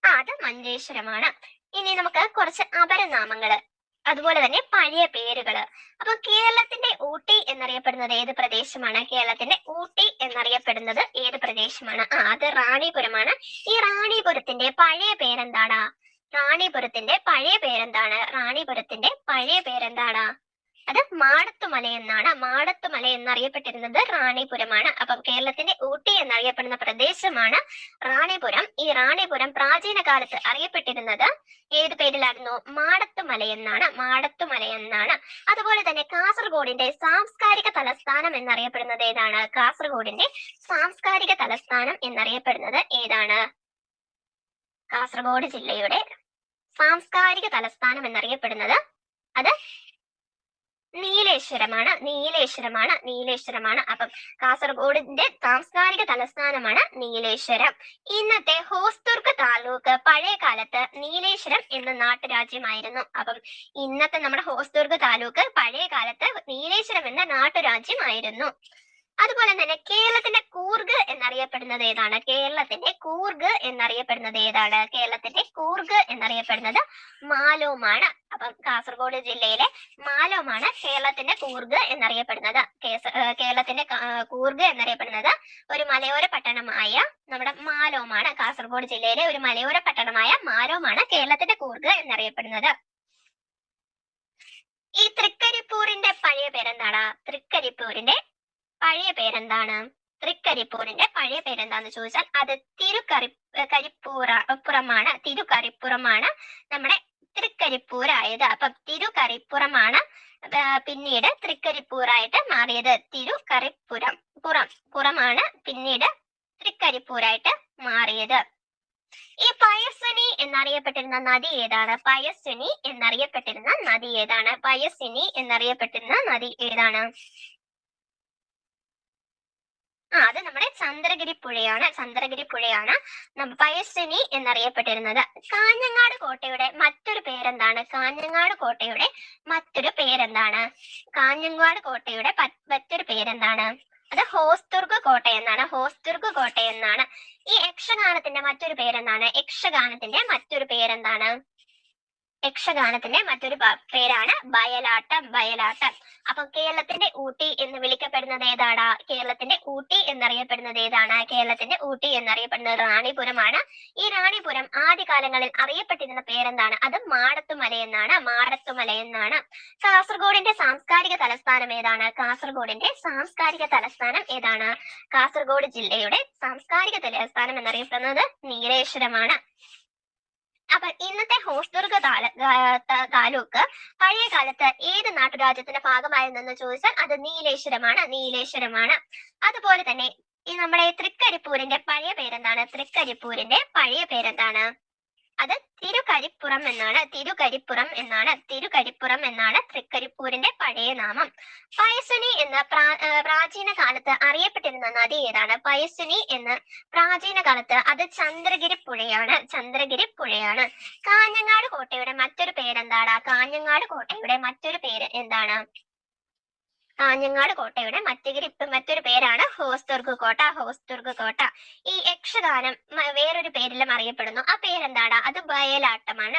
അത് മഞ്ചേശ്വരമാണ്. ഇനി നമുക്ക് കുറച്ച് അപരനാമങ്ങള് അതുപോലെ തന്നെ പഴയ പേരുകള്. അപ്പൊ കേരളത്തിന്റെ ഊട്ടി എന്നറിയപ്പെടുന്നത് ഏത് പ്രദേശമാണ്? കേരളത്തിന്റെ ഊട്ടി എന്നറിയപ്പെടുന്നത് ഏത് പ്രദേശമാണ്? അത് റാണിപുരമാണ്. ഈ റാണിപുരത്തിന്റെ പഴയ പേരെന്താണ്? റാണിപുരത്തിന്റെ പഴയ പേരെന്താണ്? അത് മാടത്തുമല എന്നാണ്. മാടത്തുമല എന്നറിയപ്പെട്ടിരുന്നത് റാണിപുരമാണ്. അപ്പം കേരളത്തിന്റെ ഊട്ടി എന്നറിയപ്പെടുന്ന പ്രദേശമാണ് റാണിപുരം. ഈ റാണിപുരം പ്രാചീന കാലത്ത് അറിയപ്പെട്ടിരുന്നത് ഏത് പേരിലായിരുന്നു? മാടത്തുമല എന്നാണ്. അതുപോലെ തന്നെ കാസർഗോഡിന്റെ സാംസ്കാരിക തലസ്ഥാനം എന്നറിയപ്പെടുന്നത് ഏതാണ്? കാസർഗോഡിന്റെ സാംസ്കാരിക തലസ്ഥാനം എന്നറിയപ്പെടുന്നത് ഏതാണ്? കാസർഗോഡ് ജില്ലയുടെ സാംസ്കാരിക തലസ്ഥാനം എന്നറിയപ്പെടുന്നത് അത് നീലേശ്വരമാണ്. അപ്പം കാസർഗോഡിന്റെ സാംസ്കാരിക തലസ്ഥാനമാണ് നീലേശ്വരം. ഇന്നത്തെ ഹോസ്ദുർഗ് താലൂക്ക് പഴയ കാലത്ത് നീലേശ്വരം എന്ന നാട്ടുരാജ്യമായിരുന്നു. അപ്പം ഇന്നത്തെ നമ്മുടെ ഹോസ്ദുർഗ് താലൂക്ക് പഴയ കാലത്ത് നീലേശ്വരം എന്ന നാട്ടുരാജ്യമായിരുന്നു. അതുപോലെ തന്നെ കേരളത്തിന്റെ കൂർഗ് എന്നറിയപ്പെടുന്നത് ഏതാണ്? കേരളത്തിന്റെ കൂർഗ് എന്നറിയപ്പെടുന്നത് ഏതാണ്? കേരളത്തിന്റെ കൂർഗ് എന്നറിയപ്പെടുന്നത് മാലോമാണ്. അപ്പം കാസർഗോഡ് ജില്ലയിലെ മാലോമാണ് കേരളത്തിന്റെ കൂർഗ് എന്നറിയപ്പെടുന്നത്. കേരളത്തിന്റെ കൂർഗ് എന്നറിയപ്പെടുന്നത് ഒരു മലയോര പട്ടണമായ നമ്മുടെ മാലോമാണ്. കാസർഗോഡ് ജില്ലയിലെ ഒരു മലയോര പട്ടണമായ മാലോമാണ് കേരളത്തിന്റെ കൂർഗ് എന്നറിയപ്പെടുന്നത്. ഈ തൃക്കരിപ്പൂരിന്റെ പഴയ പേരെന്താണ്? തൃക്കരിപ്പൂരിന്റെ പഴയ പേരെന്താണ്? തൃക്കരിപ്പൂരിന്റെ പഴയ പേരെന്താന്ന് ചോദിച്ചാൽ അത് കരിപ്പുറമാണ്. തിരുക്കരിപ്പുറമാണ് നമ്മുടെ തൃക്കരിപ്പൂരായത്. അപ്പം തിരുക്കരിപ്പുറമാണ് പിന്നീട് തൃക്കരിപ്പൂരായിട്ട് മാറിയത്. പുറമാണ് പിന്നീട് തൃക്കരിപ്പൂരായിട്ട് മാറിയത്. ഈ പയസ്വിനി എന്നറിയപ്പെട്ടിരുന്ന നദി ഏതാണ്? പയസ്വിനി എന്നറിയപ്പെട്ടിരുന്ന നദി ഏതാണ്? പയസ്വിനി എന്നറിയപ്പെട്ടിരുന്ന നദി ഏതാണ്? അത് നമ്മുടെ ചന്ദ്രഗിരി പുഴയാണ് പയസ്വിനി എന്നറിയപ്പെട്ടിരുന്നത്. കാഞ്ഞങ്ങാട് കോട്ടയുടെ മറ്റൊരു പേരെന്താണ്? കാഞ്ഞങ്ങാട് കോട്ടയുടെ മറ്റൊരു പേരെന്താണ്? കാഞ്ഞങ്ങാട് കോട്ടയുടെ മറ്റൊരു പേരെന്താണ്? അത് ഹോസ്ദുർഗ് കോട്ട എന്നാണ്. ഹോസ്ദുർഗ് കോട്ട എന്നാണ്. ഈ യക്ഷഗാനത്തിന്റെ മറ്റൊരു പേരെന്താണ്? യക്ഷഗാനത്തിന്റെ മറ്റൊരു പേരെന്താണ്? യക്ഷഗാനത്തിന്റെ മറ്റൊരു പേരാണ് ബയലാട്ടം. അപ്പൊ കേരളത്തിന്റെ ഊട്ടി എന്ന് വിളിക്കപ്പെടുന്നത് ഏതാണ്? കേരളത്തിന്റെ ഊട്ടി എന്നറിയപ്പെടുന്നത് ഏതാണ്? കേരളത്തിന്റെ ഊട്ടി എന്നറിയപ്പെടുന്നത് റാണിപുരമാണ്. ഈ റാണിപുരം ആദ്യകാലങ്ങളിൽ അറിയപ്പെട്ടിരുന്ന പേരെന്താണ്? അത് മാടത്തുമല എന്നാണ്. കാസർഗോഡിന്റെ സാംസ്കാരിക തലസ്ഥാനം ഏതാണ്? കാസർഗോഡിന്റെ സാംസ്കാരിക തലസ്ഥാനം ഏതാണ്? കാസർഗോഡ് ജില്ലയുടെ സാംസ്കാരിക തലസ്ഥാനം എന്നറിയപ്പെടുന്നത് നീലേശ്വരമാണ്. അപ്പൊ ഇന്നത്തെ ഹോസ്ദുർഗ് താലൂക്ക് പഴയ കാലത്ത് ഏത് നാട്ടുരാജ്യത്തിന്റെ ഭാഗമായിരുന്നെന്ന് ചോദിച്ചാൽ അത് നീലേശ്വരമാണ്. അതുപോലെ തന്നെ ഈ നമ്മുടെ തൃക്കരിപ്പൂരിന്റെ പഴയ പേരെന്താണ്? തൃക്കരിപ്പൂരിന്റെ പഴയ പേരെന്താണ്? അത് തിരുക്കരിപ്പുറം എന്നാണ് തൃക്കരിപ്പൂരിന്റെ പഴയ നാമം. പയസ്വിനി എന്ന് പ്രാചീന കാലത്ത് അറിയപ്പെട്ടിരുന്ന നദി ഏതാണ്? പയസ്വിനി എന്ന് പ്രാചീന കാലത്ത് അത് ചന്ദ്രഗിരി പുഴയാണ്. കാഞ്ഞങ്ങാട് കോട്ടയുടെ മറ്റൊരു പേരെന്താണ്? കാഞ്ഞങ്ങാട് കോട്ടയുടെ മറ്റൊരു പേര് എന്താണ്? കാഞ്ഞങ്ങാട് കോട്ടയുടെ മറ്റൊരു പേരാണ് ഹോസ്ദുർഗ് കോട്ട. ഈ യക്ഷഗാനം വേറൊരു പേരിലും അറിയപ്പെടുന്നു. ആ പേരെന്താണ്? അത് ബയലാട്ടമാണ്.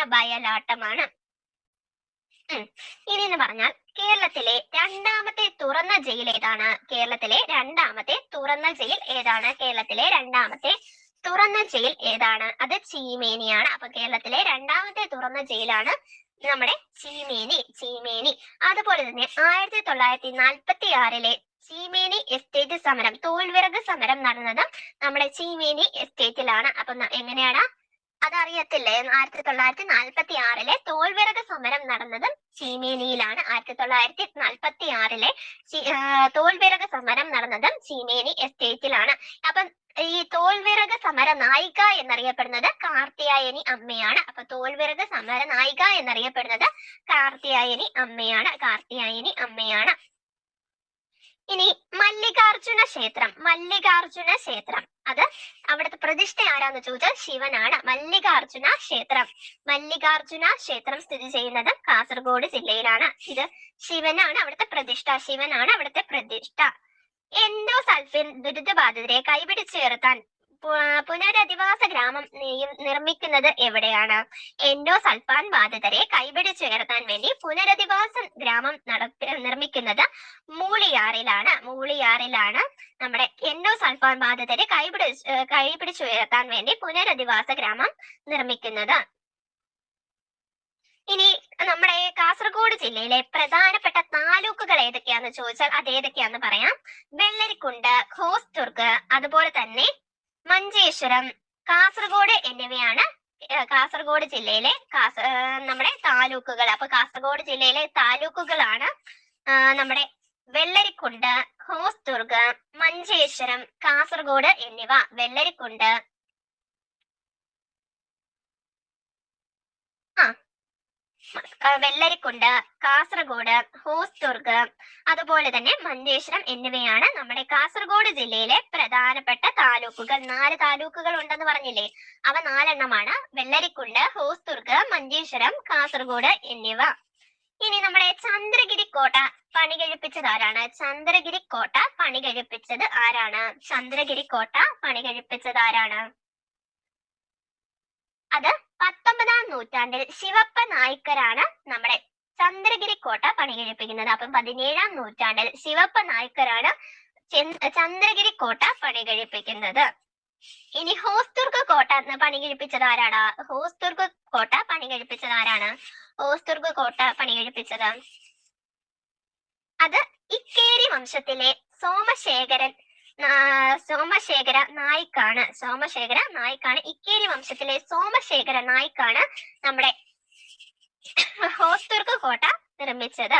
ഇനി എന്ന് പറഞ്ഞാൽ കേരളത്തിലെ രണ്ടാമത്തെ തുറന്ന ജയിൽ ഏതാണ്? കേരളത്തിലെ രണ്ടാമത്തെ തുറന്ന ജയിൽ ഏതാണ്? അത് ചീമേനിയാണ്. അപ്പൊ കേരളത്തിലെ രണ്ടാമത്തെ തുറന്ന ജയിലാണ് നമ്മുടെ ചീമേനി. അതുപോലെ തന്നെ 1946 ചീമേനി എസ്റ്റേറ്റ് സമരം, തോൽവിറക് സമരം നടന്നത് നമ്മുടെ ചീമേനി എസ്റ്റേറ്റിലാണ്. അപ്പൊ എങ്ങനെയാണ് അതറിയത്തില്ലേ? 1946 തോൽവിറക് സമരം നടന്നതും ചീമേനിയിലാണ്. 1946 തോൽവിറക് സമരം നടന്നതും ചീമേനി എസ്റ്റേറ്റിലാണ്. അപ്പം ഈ തോൽവിറക് സമര നായിക എന്നറിയപ്പെടുന്നത് കാർത്യായനി അമ്മയാണ്. അപ്പൊ തോൽവിറക് സമര നായിക എന്നറിയപ്പെടുന്നത് കാർത്യായനി അമ്മയാണ്. ഇനി മല്ലികാർജുന ക്ഷേത്രം അത് അവിടുത്തെ പ്രതിഷ്ഠ ആരാന്ന് ചോദിച്ചാൽ ശിവനാണ്. മല്ലികാർജുന ക്ഷേത്രം സ്ഥിതി ചെയ്യുന്നത് കാസർഗോഡ് ജില്ലയിലാണ്. ഇത് ശിവനാണ് അവിടുത്തെ പ്രതിഷ്ഠ. എൻഡോസൾഫിൻ ദുരിതബാധിതരെ കൈപിടിച്ചുയർത്താൻ പുനരധിവാസ ഗ്രാമം നിർമ്മിക്കുന്നത് എവിടെയാണ്? എൻഡോസൾഫാൻ ബാധിതരെ കൈപിടിച്ചുയർത്താൻ വേണ്ടി പുനരധിവാസ ഗ്രാമം നിർമ്മിക്കുന്നത് മൂളിയാറിലാണ്. നമ്മുടെ എൻഡോസൾഫാൻ ബാധിതരെ കൈപിടിച്ചുയർത്താൻ വേണ്ടി പുനരധിവാസ ഗ്രാമം നിർമ്മിക്കുന്നത്. ഇനി നമ്മുടെ കാസർഗോഡ് ജില്ലയിലെ പ്രധാനപ്പെട്ട താലൂക്കുകൾ ഏതൊക്കെയാന്ന് ചോദിച്ചാൽ അത് ഏതൊക്കെയാന്ന് പറയാം. വെള്ളരിക്കുണ്ട്, ഹോസ്ദുർഗ്, അതുപോലെ തന്നെ മഞ്ചേശ്വരം, കാസർഗോഡ് എന്നിവയാണ് കാസർഗോഡ് ജില്ലയിലെ നമ്മുടെ താലൂക്കുകൾ. അപ്പൊ കാസർഗോഡ് ജില്ലയിലെ താലൂക്കുകളാണ് നമ്മുടെ വെള്ളരിക്കുണ്ട്, ഹോസ്ദുർഗ്, മഞ്ചേശ്വരം, കാസർഗോഡ് എന്നിവ. വെള്ളരിക്കുണ്ട്, കാസർഗോഡ്, ഹോസ്ദുർഗ്, അതുപോലെ തന്നെ മഞ്ചേശ്വരം എന്നിവയാണ് നമ്മുടെ കാസർഗോഡ് ജില്ലയിലെ പ്രധാനപ്പെട്ട താലൂക്കുകൾ. 4 താലൂക്കുകൾ ഉണ്ടെന്ന് പറഞ്ഞില്ലേ? അവ 4 എണ്ണമാണ്. വെള്ളരിക്കുണ്ട്, ഹോസ്ദുർഗ്, മഞ്ചേശ്വരം, കാസർഗോഡ് എന്നിവ. ഇനി നമ്മുടെ ചന്ദ്രഗിരി കോട്ട കഴിപ്പിച്ചത് ആരാണ്? ചന്ദ്രഗിരി കോട്ട പണി കഴിപ്പിച്ചത് ആരാണ്? ചന്ദ്രഗിരി കോട്ട പണി കഴിപ്പിച്ചത് ആരാണ്? അത് 19-ാം നൂറ്റാണ്ടിൽ ശിവപ്പ നായ്ക്കരാണ് നമ്മുടെ ചന്ദ്രഗിരി കോട്ട പണി കഴിപ്പിക്കുന്നത്. അപ്പം 17-ാം നൂറ്റാണ്ടിൽ ശിവപ്പ നായ്ക്കരാണ് ചന്ദ്രഗിരി കോട്ട പണി കഴിപ്പിക്കുന്നത്. ഇനി ഹോസ്ദുർഗ് കോട്ട പണി കഴിപ്പിച്ചത് ആരാണ്? ഹോസ്ദുർഗ് കോട്ട പണി കഴിപ്പിച്ചത് ആരാണ്? ഹോസ്ദുർഗ് കോട്ട പണി കഴിപ്പിച്ചത് അത് ഇക്കേരി വംശത്തിലെ സോമശേഖര നായിക്കാണ്. ഇക്കേരി വംശത്തിലെ സോമശേഖര നായിക്കാണ് നമ്മുടെ ഹോസ്ദുർഗ് കോട്ട നിർമ്മിച്ചത്.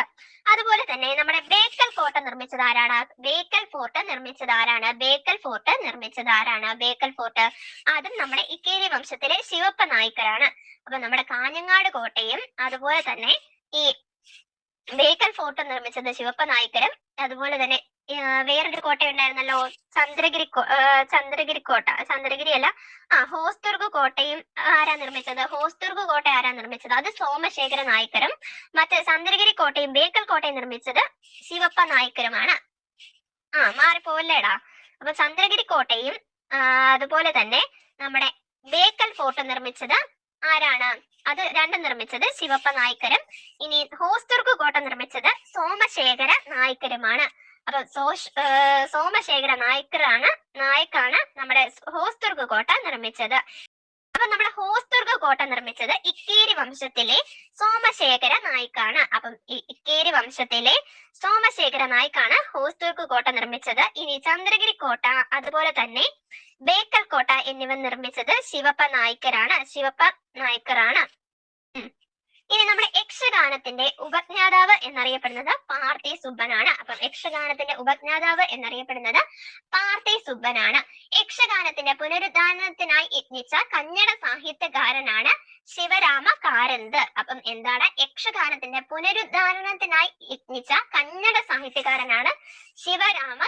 അതുപോലെ തന്നെ നമ്മുടെ ബേക്കൽ കോട്ട നിർമ്മിച്ചത് ആരാണ്? ബേക്കൽ ഫോർട്ട് നിർമ്മിച്ചത് ആരാണ്? ബേക്കൽ ഫോർട്ട് അതും നമ്മുടെ ഇക്കേരി വംശത്തിലെ ശിവപ്പ നായ്ക്കരാണ്. അപ്പൊ നമ്മുടെ കാഞ്ഞങ്ങാട് കോട്ടയും അതുപോലെ തന്നെ ഈ ബേക്കൽ ഫോർട്ട് നിർമ്മിച്ചത് ശിവപ്പ നായ്ക്കരും. അതുപോലെ തന്നെ വേറൊരു കോട്ട ഉണ്ടായിരുന്നല്ലോ, ചന്ദ്രഗിരി അല്ല, ഹോസ്ദുർഗ് കോട്ടയും ആരാ നിർമ്മിച്ചത്? അത് സോമശേഖര നായ്ക്കരും. മറ്റേ ചന്ദ്രഗിരി കോട്ടയും ബേക്കൽ കോട്ടയും നിർമ്മിച്ചത് ശിവപ്പ നായ്ക്കരുമാണ്. മാറിപ്പോവല്ലേടാ. അപ്പൊ ചന്ദ്രഗിരി കോട്ടയും അതുപോലെ തന്നെ നമ്മുടെ ബേക്കൽ ഫോർട്ട് നിർമ്മിച്ചത് ആരാണ്? അത് രണ്ടും നിർമ്മിച്ചത് ശിവപ്പ നായ്ക്കരും. ഇനി ഹോസ്ദുർഗ് കോട്ട നിർമ്മിച്ചത് സോമശേഖര നായ്ക്കരുമാണ്. അപ്പൊ സോമശേഖര നായ്ക്കാണ് നമ്മുടെ ഹോസ്ദുർഗ് കോട്ട നിർമ്മിച്ചത്. അപ്പൊ നമ്മുടെ ഹോസ്ദുർഗ് കോട്ട നിർമ്മിച്ചത് ഇക്കേരി വംശത്തിലെ സോമശേഖര നായ്ക്കാണ്. അപ്പം ഇക്കേരി വംശത്തിലെ സോമശേഖര നായ്ക്കാണ് ഹോസ്ദുർഗ് കോട്ട നിർമ്മിച്ചത്. ഇനി ചന്ദ്രഗിരി കോട്ട അതുപോലെ തന്നെ ബേക്കൽ കോട്ട എന്നിവ നിർമ്മിച്ചത് ശിവപ്പ നായ്ക്കറാണ്. ഇനി നമ്മുടെ യക്ഷഗാനത്തിന്റെ ഉപജ്ഞാതാവ് എന്നറിയപ്പെടുന്നത് പാർത്ഥി സുബ്ബനാണ്. അപ്പം യക്ഷഗാനത്തിന്റെ ഉപജ്ഞാതാവ് എന്നറിയപ്പെടുന്നത് പാർത്ഥി സുബ്ബനാണ്. യക്ഷഗാനത്തിന്റെ പുനരുദ്ധാരണത്തിനായി യത്നിച്ച കന്നഡ സാഹിത്യകാരനാണ് ശിവരാമ കാരന്ത്. അപ്പം എന്താണ്? യക്ഷഗാനത്തിന്റെ പുനരുദ്ധാരണത്തിനായി യത്നിച്ച കന്നഡ സാഹിത്യകാരനാണ് ശിവരാമ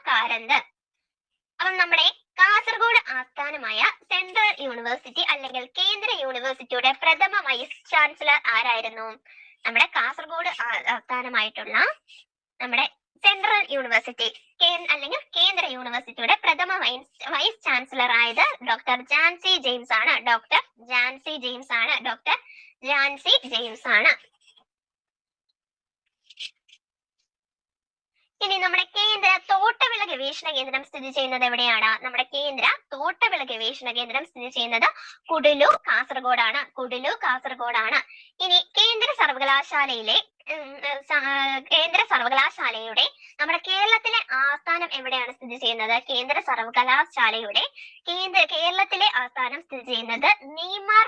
കാരന്ത്. അപ്പം നമ്മുടെ കാസർഗോഡ് ആസ്ഥാനമായ സെൻട്രൽ യൂണിവേഴ്സിറ്റി അല്ലെങ്കിൽ കേന്ദ്ര യൂണിവേഴ്സിറ്റിയുടെ പ്രഥമ വൈസ് ചാൻസലർ ആരായിരുന്നു? നമ്മുടെ കാസർഗോഡ് ആസ്ഥാനമായിട്ടുള്ള നമ്മുടെ സെൻട്രൽ യൂണിവേഴ്സിറ്റി അല്ലെങ്കിൽ കേന്ദ്ര യൂണിവേഴ്സിറ്റിയുടെ പ്രഥമ വൈസ് ചാൻസലർ ആയത് ഡോക്ടർ ജാൻസി ജെയിംസ് ആണ്. ഇനി നമ്മുടെ കേന്ദ്ര തോട്ടവിള ഗവേഷണ കേന്ദ്രം സ്ഥിതി ചെയ്യുന്നത് എവിടെയാണ്? നമ്മുടെ കേന്ദ്ര തോട്ടവിള ഗവേഷണ കേന്ദ്രം സ്ഥിതി ചെയ്യുന്നത് കുഡ്ലു കാസർഗോഡാണ്. ഇനി കേന്ദ്ര സർവകലാശാലയുടെ നമ്മുടെ കേരളത്തിലെ ആസ്ഥാനം എവിടെയാണ് സ്ഥിതി ചെയ്യുന്നത്? കേന്ദ്ര സർവകലാശാലയുടെ കേരളത്തിലെ ആസ്ഥാനം സ്ഥിതി ചെയ്യുന്നത് നെയ്മാർ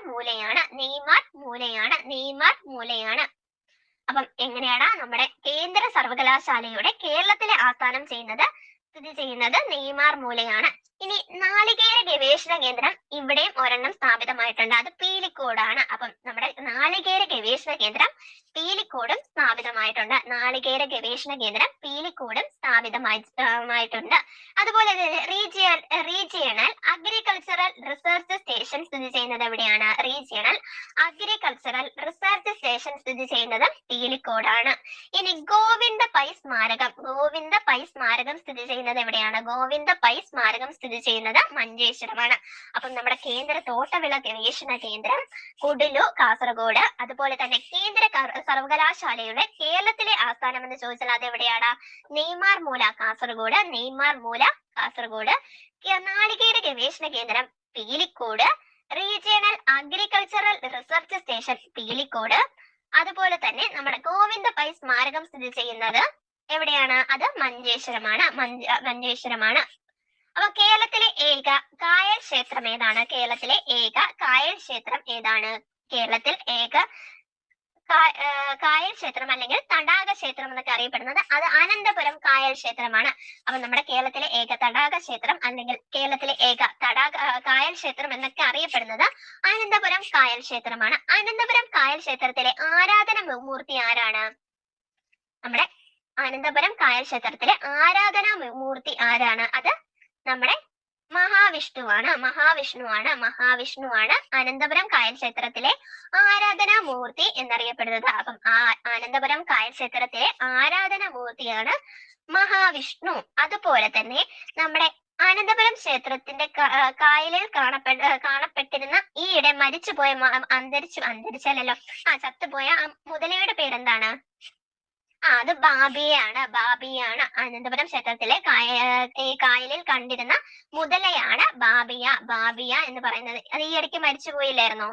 മൂലയാണ്. അപ്പം എങ്ങനെയാണ്? നമ്മുടെ കേന്ദ്ര സർവകലാശാലയുടെ കേരളത്തിലെ ആസ്ഥാനം സ്ഥിതി ചെയ്യുന്നത് നെയ്മാർ മൂലയാണ്. ഇനി നാളികേര ഗവേഷണ കേന്ദ്രം ഇവിടെയും ഒരെണ്ണം സ്ഥാപിതമായിട്ടുണ്ട്. അത് പീലിക്കോടാണ്. അപ്പം നമ്മുടെ നാളികേര ഗവേഷണ കേന്ദ്രം പീലിക്കോടും സ്ഥാപിതമായിട്ടുണ്ട്. അതുപോലെ റീജിയണൽ അഗ്രികൾച്ചറൽ റിസർച്ച് സ്റ്റേഷൻ സ്ഥിതി ചെയ്യുന്നത് എവിടെയാണ്? സ്ഥിതി ചെയ്യുന്നത് പീലിക്കോടാണ്. ഇനി ഗോവിന്ദ പൈ സ്മാരകം സ്ഥിതി ചെയ്യുന്നത് എവിടെയാണ്? സ്ഥിതി ചെയ്യുന്നത് മഞ്ചേശ്വരമാണ്. അപ്പം നമ്മുടെ കേന്ദ്ര തോട്ടവിള ഗവേഷണ കേന്ദ്രം കുഡ്ലു കാസർഗോഡ്. അതുപോലെ തന്നെ കേന്ദ്ര സർവകലാശാലയുടെ കേരളത്തിലെ ആസ്ഥാനം എന്ന് ചോദിച്ചാൽ അത് എവിടെയാണ്? നെയ്മാർ മൂല കാസർഗോഡ്. നാളികേര ഗവേഷണ കേന്ദ്രം Pilicode. Regional agricultural research station Pilicode. അതുപോലെ തന്നെ നമ്മുടെ ഗോവിന്ദ പൈ സ്മാരകം സ്ഥിതി ചെയ്യുന്നത് എവിടെയാണ്? അത് മഞ്ചേശ്വരമാണ്. അപ്പൊ കേരളത്തിലെ ഏക കായൽ ക്ഷേത്രം ഏതാണ്? കേരളത്തിൽ ഏക കായൽ ക്ഷേത്രം അല്ലെങ്കിൽ തടാക ക്ഷേത്രം എന്നൊക്കെ അറിയപ്പെടുന്നത് അത് അനന്തപുരം കായൽ ക്ഷേത്രമാണ്. അപ്പൊ നമ്മുടെ കേരളത്തിലെ ഏക തടാക ക്ഷേത്രം അല്ലെങ്കിൽ കേരളത്തിലെ ഏക കായൽ ക്ഷേത്രം എന്നൊക്കെ അറിയപ്പെടുന്നത് അനന്തപുരം കായൽ ക്ഷേത്രമാണ്. അനന്തപുരം കായൽ ക്ഷേത്രത്തിലെ ആരാധന മൂർത്തി ആരാണ്? നമ്മുടെ അനന്തപുരം കായൽ ക്ഷേത്രത്തിലെ ആരാധനാ മൂർത്തി ആരാണ്? അത് നമ്മുടെ മഹാവിഷ്ണുവാണ് അനന്തപുരം കായൽ ക്ഷേത്രത്തിലെ ആരാധനാമൂർത്തി എന്നറിയപ്പെടുന്നത്. അപ്പം അനന്തപുരം കായൽ ക്ഷേത്രത്തിലെ ആരാധനാമൂർത്തിയാണ് മഹാവിഷ്ണു. അതുപോലെ തന്നെ നമ്മുടെ അനന്തപുരം ക്ഷേത്രത്തിന്റെ കായലിൽ കാണപ്പെട്ടിരുന്ന ഈയിടെ മരിച്ചുപോയ അന്തരിച്ചല്ലോ ചത്തുപോയ മുതലയുടെ പേരെന്താണ്? അത് ബാബിയാണ്. അനന്തപുരം ക്ഷേത്രത്തിലെ ഈ കായലിൽ കണ്ടിരുന്ന മുതലയാണ് ബാബിയ എന്ന് പറയുന്നത്. അത് ഈ ഇടയ്ക്ക് മരിച്ചുപോയില്ലായിരുന്നോ?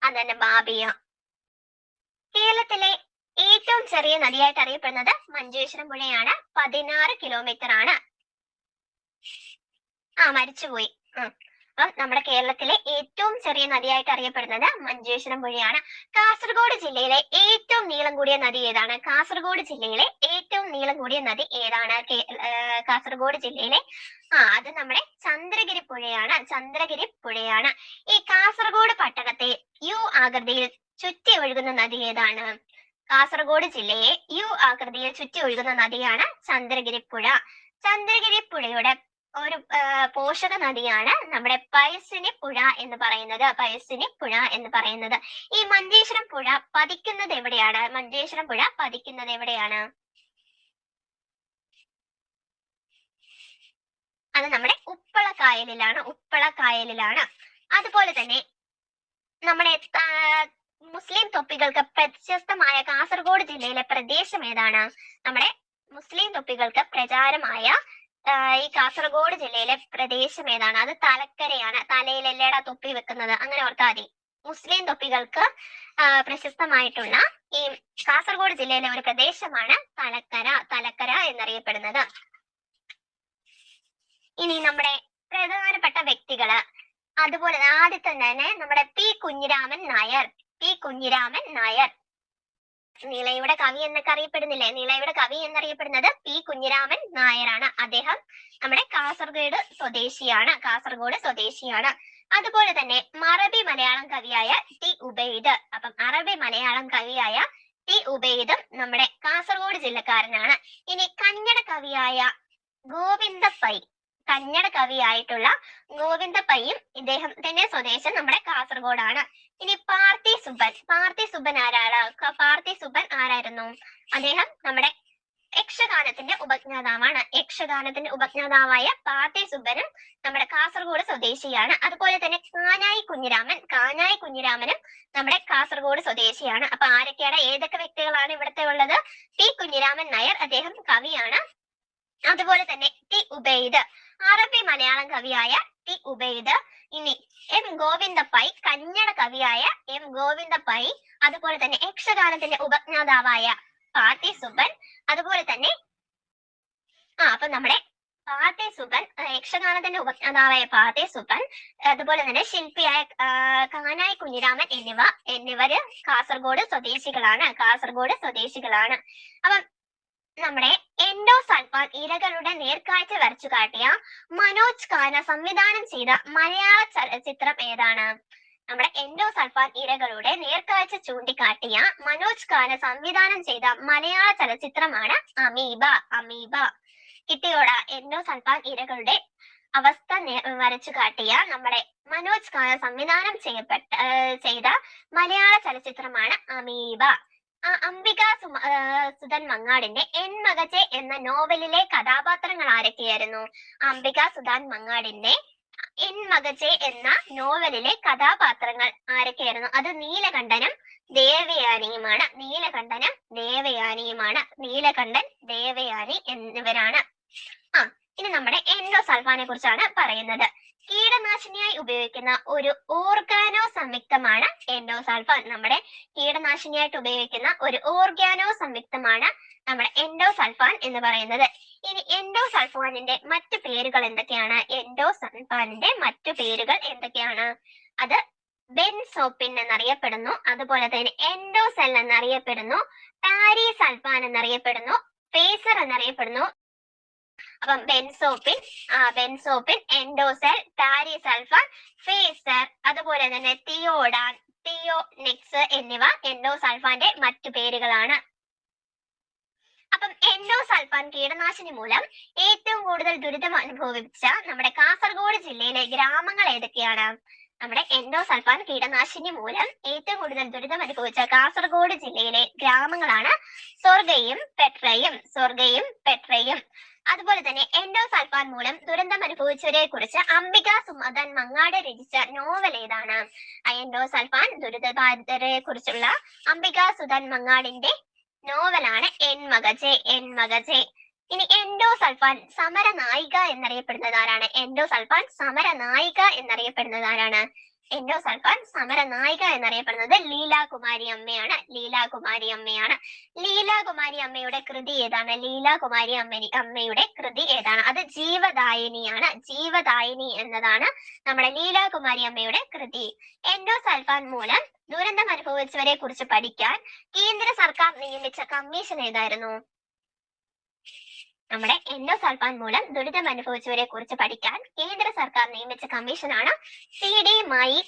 അതന്നെ ബാബിയ. കേരളത്തിലെ ഏറ്റവും ചെറിയ നദിയായിട്ട് അറിയപ്പെടുന്നത് മഞ്ചേശ്വരം പുഴയാണ്. 16 കിലോമീറ്റർ ആണ്. മരിച്ചുപോയി. അപ്പം നമ്മുടെ കേരളത്തിലെ ഏറ്റവും ചെറിയ നദിയായിട്ട് അറിയപ്പെടുന്നത് മഞ്ചേശ്വരം പുഴയാണ്. കാസർഗോഡ് ജില്ലയിലെ ഏറ്റവും നീളം കൂടിയ നദി ഏതാണ്? കാസർഗോഡ് ജില്ലയിലെ ഏറ്റവും നീളം കൂടിയ നദി ഏതാണ്? കാസർഗോഡ് ജില്ലയിലെ അത് നമ്മുടെ ചന്ദ്രഗിരി പുഴയാണ്. ഈ കാസർഗോഡ് പട്ടണത്തെ യു ആകൃതിയിൽ ചുറ്റി ഒഴുകുന്ന നദി ഏതാണ്? കാസർഗോഡ് ജില്ലയെ യു ആകൃതിയിൽ ചുറ്റി ഒഴുകുന്ന നദിയാണ് ചന്ദ്രഗിരി പുഴയുടെ ഒരു പോഷക നദിയാണ് നമ്മുടെ പയസ്സിനി പുഴ എന്ന് പറയുന്നത്. ഈ മഞ്ചേശ്വരം പുഴ പതിക്കുന്നത് എവിടെയാണ്? അത് നമ്മുടെ ഉപ്പള കായലിലാണ്. അതുപോലെ തന്നെ നമ്മുടെ മുസ്ലിം തൊപ്പികൾക്ക് പ്രശസ്തമായ കാസർഗോഡ് ജില്ലയിലെ പ്രദേശം ഏതാണ്? നമ്മുടെ മുസ്ലിം തൊപ്പികൾക്ക് പ്രചാരമായ ഈ കാസർഗോഡ് ജില്ലയിലെ പ്രദേശം ഏതാണ്? അത് തലക്കരയാണ്. തലയിലല്ലേടാ തൊപ്പി വെക്കുന്നത്, അങ്ങനെ ഓർത്താൽ മതി. മുസ്ലിം തൊപ്പികൾക്ക് പ്രശസ്തമായിട്ടുള്ള ഈ കാസർഗോഡ് ജില്ലയിലെ ഒരു പ്രദേശമാണ് തലക്കര എന്നറിയപ്പെടുന്നത്. ഇനി നമ്മുടെ പ്രധാനപ്പെട്ട വ്യക്തികള്, അതുപോലെ ആദ്യത്തെ തന്നെ നമ്മുടെ പി കുഞ്ഞിരാമൻ നായർ. നീളയുടെ കവി എന്നൊക്കെ അറിയപ്പെടുന്നില്ലേ? നീളയുടെ കവി എന്നറിയപ്പെടുന്നത് പി കുഞ്ഞിരാമൻ നായരാണ്. അദ്ദേഹം നമ്മുടെ കാസർഗോഡ് സ്വദേശിയാണ്. അതുപോലെ തന്നെ അറബി മലയാളം കവിയായ ടി ഉബൈദ്. അപ്പം അറബി മലയാളം കവിയായ ടി ഉബൈദും നമ്മുടെ കാസർഗോഡ് ജില്ലക്കാരനാണ്. ഇനി കന്നഡ കവിയായിട്ടുള്ള ഗോവിന്ദ പയ്യും ഇദ്ദേഹത്തിന്റെ സ്വദേശം നമ്മുടെ കാസർഗോഡാണ്. ഇനി പാർത്ഥി സുബ്ബൻ ആരായിരുന്നു? അദ്ദേഹം നമ്മുടെ യക്ഷഗാനത്തിന്റെ ഉപജ്ഞാതാവായ പാർത്ഥി സുബ്ബനും നമ്മുടെ കാസർഗോഡ് സ്വദേശിയാണ്. അതുപോലെ തന്നെ കാനായി കുഞ്ഞിരാമനും നമ്മുടെ കാസർഗോഡ് സ്വദേശിയാണ്. അപ്പൊ ആരൊക്കെയാണ്, ഏതൊക്കെ വ്യക്തികളാണ് ഇവിടുത്തെ ഉള്ളത്? പി കുഞ്ഞിരാമൻ നായർ, അദ്ദേഹം കവിയാണ്. അതുപോലെ തന്നെ ടി ഉബൈദ്, അറബി മലയാളം കവിയായ ടി ഉബൈദ്. ഇനി എം ഗോവിന്ദ പൈ, കന്നഡ കവിയായ എം ഗോവിന്ദ പൈ. അതുപോലെ തന്നെ യക്ഷഗാനത്തിന്റെ ഉപജ്ഞാതാവായ പാർത്ഥി സുബ്ബൻ. അതുപോലെ തന്നെ അപ്പൊ നമ്മുടെ പാർത്ഥി സുബ്ബൻ, യക്ഷഗാനത്തിന്റെ ഉപജ്ഞാതാവായ പാർത്ഥി സുബ്ബൻ, അതുപോലെ തന്നെ ശില്പിയായ കാനായി കുഞ്ഞിരാമൻ എന്നിവര് കാസർഗോഡ് സ്വദേശികളാണ്. അപ്പം നമ്മുടെ എൻഡോസൾഫാൻ ഇരകളുടെ നേർക്കാഴ്ച വരച്ചു കാട്ടിയ മനോജ് ഖാന സംവിധാനം ചെയ്ത മലയാള ചലച്ചിത്രം ഏതാണ്? നമ്മുടെ എൻഡോസൾഫാൻ ഇരകളുടെ നേർക്കാഴ്ച ചൂണ്ടിക്കാട്ടിയ മനോജ് ഖാന സംവിധാനം ചെയ്ത മലയാള ചലച്ചിത്രമാണ് അമീബ. കിട്ടിയോട? എൻഡോസൾഫാൻ ഇരകളുടെ അവസ്ഥ വരച്ചു കാട്ടിയ നമ്മുടെ മനോജ് ഖാന സംവിധാനം ചെയ്ത മലയാള ചലച്ചിത്രമാണ് അമീബ. അംബിക സുധൻ മങ്ങാടിന്റെ എൻമകജെ എന്ന നോവലിലെ കഥാപാത്രങ്ങൾ ആരൊക്കെയായിരുന്നു? അംബിക സുധൻ മങ്ങാടിന്റെ എൻമകജെ എന്ന നോവലിലെ കഥാപാത്രങ്ങൾ ആരൊക്കെയായിരുന്നു? അത് നീലകണ്ഠനും ദേവയാനിയുമാണ്. നീലകണ്ഠൻ, ദേവയാനി എന്നിവരാണ്. ഇനി നമ്മുടെ എൻഡോസൾഫാനെ കുറിച്ചാണ് പറയുന്നത്. കീടനാശിനിയായി ഉപയോഗിക്കുന്ന ഒരു ഓർഗാനോ സംയുക്തമാണ് എൻഡോസൾഫാൻ. നമ്മുടെ കീടനാശിനിയായിട്ട് ഉപയോഗിക്കുന്ന ഒരു ഓർഗാനോ സംയുക്തമാണ് നമ്മുടെ എൻഡോസൾഫാൻ എന്ന് പറയുന്നത്. ഇനി എൻഡോസൾഫാനിന്റെ മറ്റു പേരുകൾ എന്തൊക്കെയാണ്? അത് ബെൻസോപ്പിൻ എന്നറിയപ്പെടുന്നു. അതുപോലെ തന്നെ എൻഡോസെൽ എന്നറിയപ്പെടുന്നു, പാരിസൾഫാൻ എന്നറിയപ്പെടുന്നു, ഫേസർ എന്നറിയപ്പെടുന്നു. അപ്പം ബെൻസോപ്പിൻ, എൻഡോസെൽ, പാരിസൾഫാൻ, ഫേസർ, അതുപോലെ തന്നെ തിയോഡാൻ, തിയോനെക്സ് എന്നിവ എൻഡോസൾഫാന്റെ മറ്റു പേരുകളാണ്. അപ്പൊ അപ്പം എൻഡോസൾഫാൻ കീടനാശിനി മൂലം ഏറ്റവും കൂടുതൽ ദുരിതം അനുഭവിച്ച നമ്മുടെ കാസർഗോഡ് ജില്ലയിലെ ഗ്രാമങ്ങൾ ഏതൊക്കെയാണ്? നമ്മുടെ എൻഡോസൾഫാൻ കീടനാശിനി മൂലം ഏറ്റവും കൂടുതൽ ദുരിതം അനുഭവിച്ച കാസർഗോഡ് ജില്ലയിലെ ഗ്രാമങ്ങളാണ് സ്വർഗയും പെട്രയും. അതുപോലെ തന്നെ എൻഡോസൾഫാൻ മൂലം ദുരന്തം അനുഭവിച്ചവരെ കുറിച്ച് അംബിക സുമതൻ മങ്ങാട് രചിച്ച നോവൽ ഏതാണ്? എൻഡോസൾഫാൻ ദുരിതബാധിതരെ കുറിച്ചുള്ള അംബിക സുധൻ മങ്ങാടിന്റെ നോവലാണ് എൻമകജെ. ഇനി എൻഡോസൾഫാൻ സമര നായിക എന്നറിയപ്പെടുന്നത് ആരാണ്? എൻഡോസൾഫാൻ സമര നായിക എന്നറിയപ്പെടുന്നത് ആരാണ്? എൻഡോസൾഫാൻ സമര നായിക എന്നറിയപ്പെടുന്നത് ലീലാകുമാരി അമ്മയാണ്. ലീലാകുമാരി അമ്മയുടെ കൃതി ഏതാണ്? അമ്മയുടെ കൃതി ഏതാണ്? അത് ജീവദായിനിയാണ്. ജീവദായിനി എന്നതാണ് നമ്മുടെ ലീലാകുമാരി അമ്മയുടെ കൃതി. എൻഡോസൾഫാൻ മൂലം ദുരന്തം അനുഭവിച്ചവരെ കുറിച്ച് പഠിക്കാൻ കേന്ദ്ര സർക്കാർ നിയമിച്ച കമ്മീഷൻ ഏതായിരുന്നു? നമ്മുടെ എൻഡോസൾഫാൻ മൂലം ദുരിതം അനുഭവിച്ചവരെ കുറിച്ച് പഠിക്കാൻ കേന്ദ്ര സർക്കാർ നിയമിച്ച കമ്മീഷനാണ് CD മായി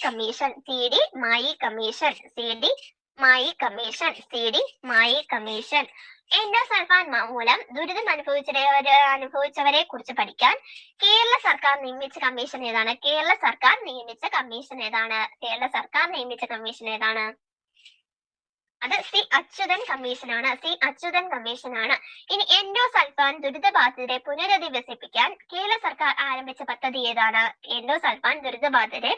കമ്മീഷൻ. എൻഡോസൾഫാൻ മൂലം ദുരിതം അനുഭവിച്ചവരെ കുറിച്ച് പഠിക്കാൻ കേരള സർക്കാർ നിയമിച്ച കമ്മീഷൻ ഏതാണ്? കേരള സർക്കാർ നിയമിച്ച കമ്മീഷൻ ഏതാണ്? അത് സി അച്യുതൻ കമ്മീഷനാണ്. ഇനി എൻഡോസൾഫാൻ ദുരിതബാധിതരെ പുനരധിവസിപ്പിക്കാൻ കേരള സർക്കാർ ആരംഭിച്ച പദ്ധതി ഏതാണ്? എൻഡോസൾഫാൻ ദുരിതബാധിതരെ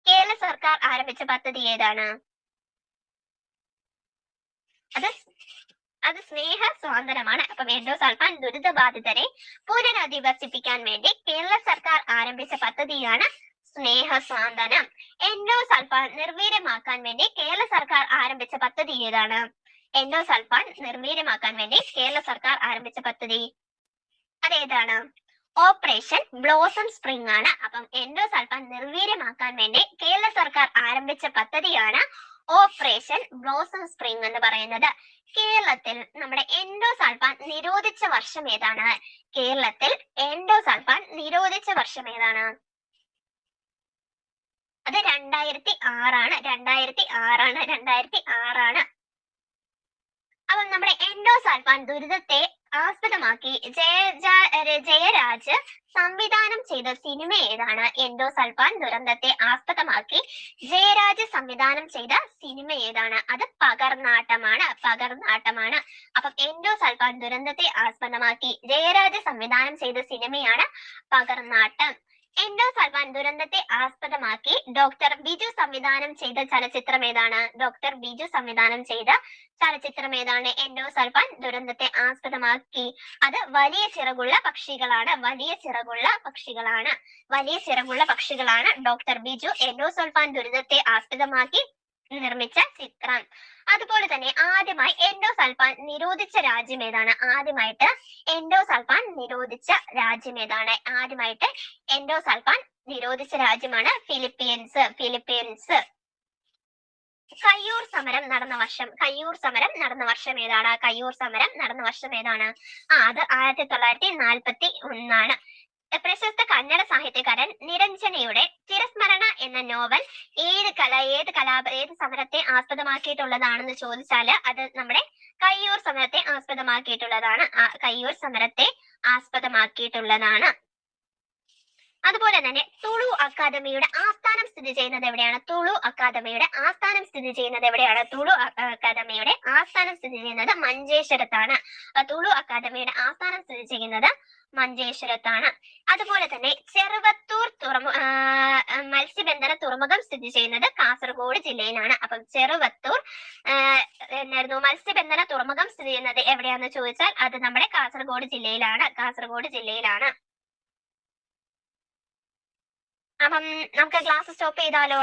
കേരള സർക്കാർ ആരംഭിച്ച പദ്ധതി ഏതാണ്? അത് സ്നേഹ സ്വാതന്ത്ര്യമാണ്. അപ്പം എൻഡോസൾഫാൻ ദുരിതബാധിതരെ പുനരധിവസിപ്പിക്കാൻ വേണ്ടി കേരള സർക്കാർ ആരംഭിച്ച പദ്ധതിയാണ് സ്നേഹസ്വാന്തനം. എൻഡോസൾഫാൻ നിർവീര്യമാക്കാൻ വേണ്ടി കേരള സർക്കാർ ആരംഭിച്ച പദ്ധതി ഏതാണ്? എൻഡോസൾഫാൻ നിർവീര്യമാക്കാൻ വേണ്ടി കേരള സർക്കാർ ആരംഭിച്ച പദ്ധതി അതേതാണ്? ഓപ്പറേഷൻ ബ്ലോസം സ്പ്രിംഗ് ആണ്. അപ്പം എൻഡോസൾഫാൻ നിർവീര്യമാക്കാൻ വേണ്ടി കേരള സർക്കാർ ആരംഭിച്ച പദ്ധതിയാണ് ഓപ്പറേഷൻ ബ്ലോസം സ്പ്രിംഗ് എന്ന് പറയുന്നത്. കേരളത്തിൽ നമ്മുടെ എൻഡോസൾഫാൻ നിരോധിച്ച വർഷം ഏതാണ്? കേരളത്തിൽ എൻഡോസൾഫാൻ നിരോധിച്ച വർഷം ഏതാണ്? അത് 2006ആണ്. അപ്പം നമ്മുടെ എൻഡോസൾഫാൻ ദുരിതത്തെ ആസ്പദമാക്കി ജയരാജ് സംവിധാനം ചെയ്ത സിനിമ ഏതാണ്? എൻഡോസൾഫാൻ ദുരന്തത്തെ ആസ്പദമാക്കി ജയരാജ് സംവിധാനം ചെയ്ത സിനിമ ഏതാണ്? അത് പകർന്നാട്ടമാണ്. അപ്പം എൻഡോസൾഫാൻ ദുരന്തത്തെ ആസ്പദമാക്കി ജയരാജ് സംവിധാനം ചെയ്ത സിനിമയാണ് പകർന്നാട്ടം. എൻഡോസൾഫാൻ ദുരന്തത്തെ ആസ്പദമാക്കി ഡോക്ടർ ബിജു സംവിധാനം ചെയ്ത ചലച്ചിത്രം ഏതാണ്? എൻഡോസൾഫാൻ ദുരന്തത്തെ ആസ്പദമാക്കി അത് വലിയ ചിറകുള്ള പക്ഷികളാണ്. ഡോക്ടർ ബിജു എൻഡോസൾഫാൻ ദുരന്തത്തെ ആസ്പദമാക്കി നിർമ്മിച്ച ചിത്രം. അതുപോലെ തന്നെ ആദ്യമായി എൻഡോസൾഫാൻ നിരോധിച്ച രാജ്യം ഏതാണ്? ആദ്യമായിട്ട് എൻഡോസൾഫാൻ നിരോധിച്ച രാജ്യമാണ് ഫിലിപ്പീൻസ്. കയ്യൂർ സമരം നടന്ന വർഷം ഏതാണ്? അത് 1941. പ്രശസ്ത കന്നഡ സാഹിത്യകാരൻ നിരഞ്ജനയുടെ ചിരസ്മരണ എന്ന നോവൽ ഏത് സമരത്തെ ആസ്പദമാക്കിയിട്ടുള്ളതാണെന്ന് ചോദിച്ചാൽ അത് നമ്മുടെ കയ്യൂർ സമരത്തെ ആസ്പദമാക്കിയിട്ടുള്ളതാണ്. അതുപോലെ തന്നെ തുളു അക്കാദമിയുടെ ആസ്ഥാനം സ്ഥിതി ചെയ്യുന്നത് എവിടെയാണ്? തുളു അക്കാദമിയുടെ ആസ്ഥാനം സ്ഥിതി ചെയ്യുന്നത് മഞ്ചേശ്വരത്താണ്. തുളു അക്കാദമിയുടെ ആസ്ഥാനം സ്ഥിതി ചെയ്യുന്നത് മഞ്ചേശ്വരത്താണ്. അതുപോലെ തന്നെ ചെറുവത്തൂർ മത്സ്യബന്ധന തുറമുഖം സ്ഥിതി ചെയ്യുന്നത് കാസർഗോഡ് ജില്ലയിലാണ്. അപ്പം ചെറുവത്തൂർ മത്സ്യബന്ധന തുറമുഖം സ്ഥിതി ചെയ്യുന്നത് എവിടെയാണെന്ന് ചോദിച്ചാൽ അത് നമ്മുടെ കാസർഗോഡ് ജില്ലയിലാണ്. അപ്പം നമുക്ക് ക്ലാസ് സ്റ്റോപ്പ് ചെയ്താലോ?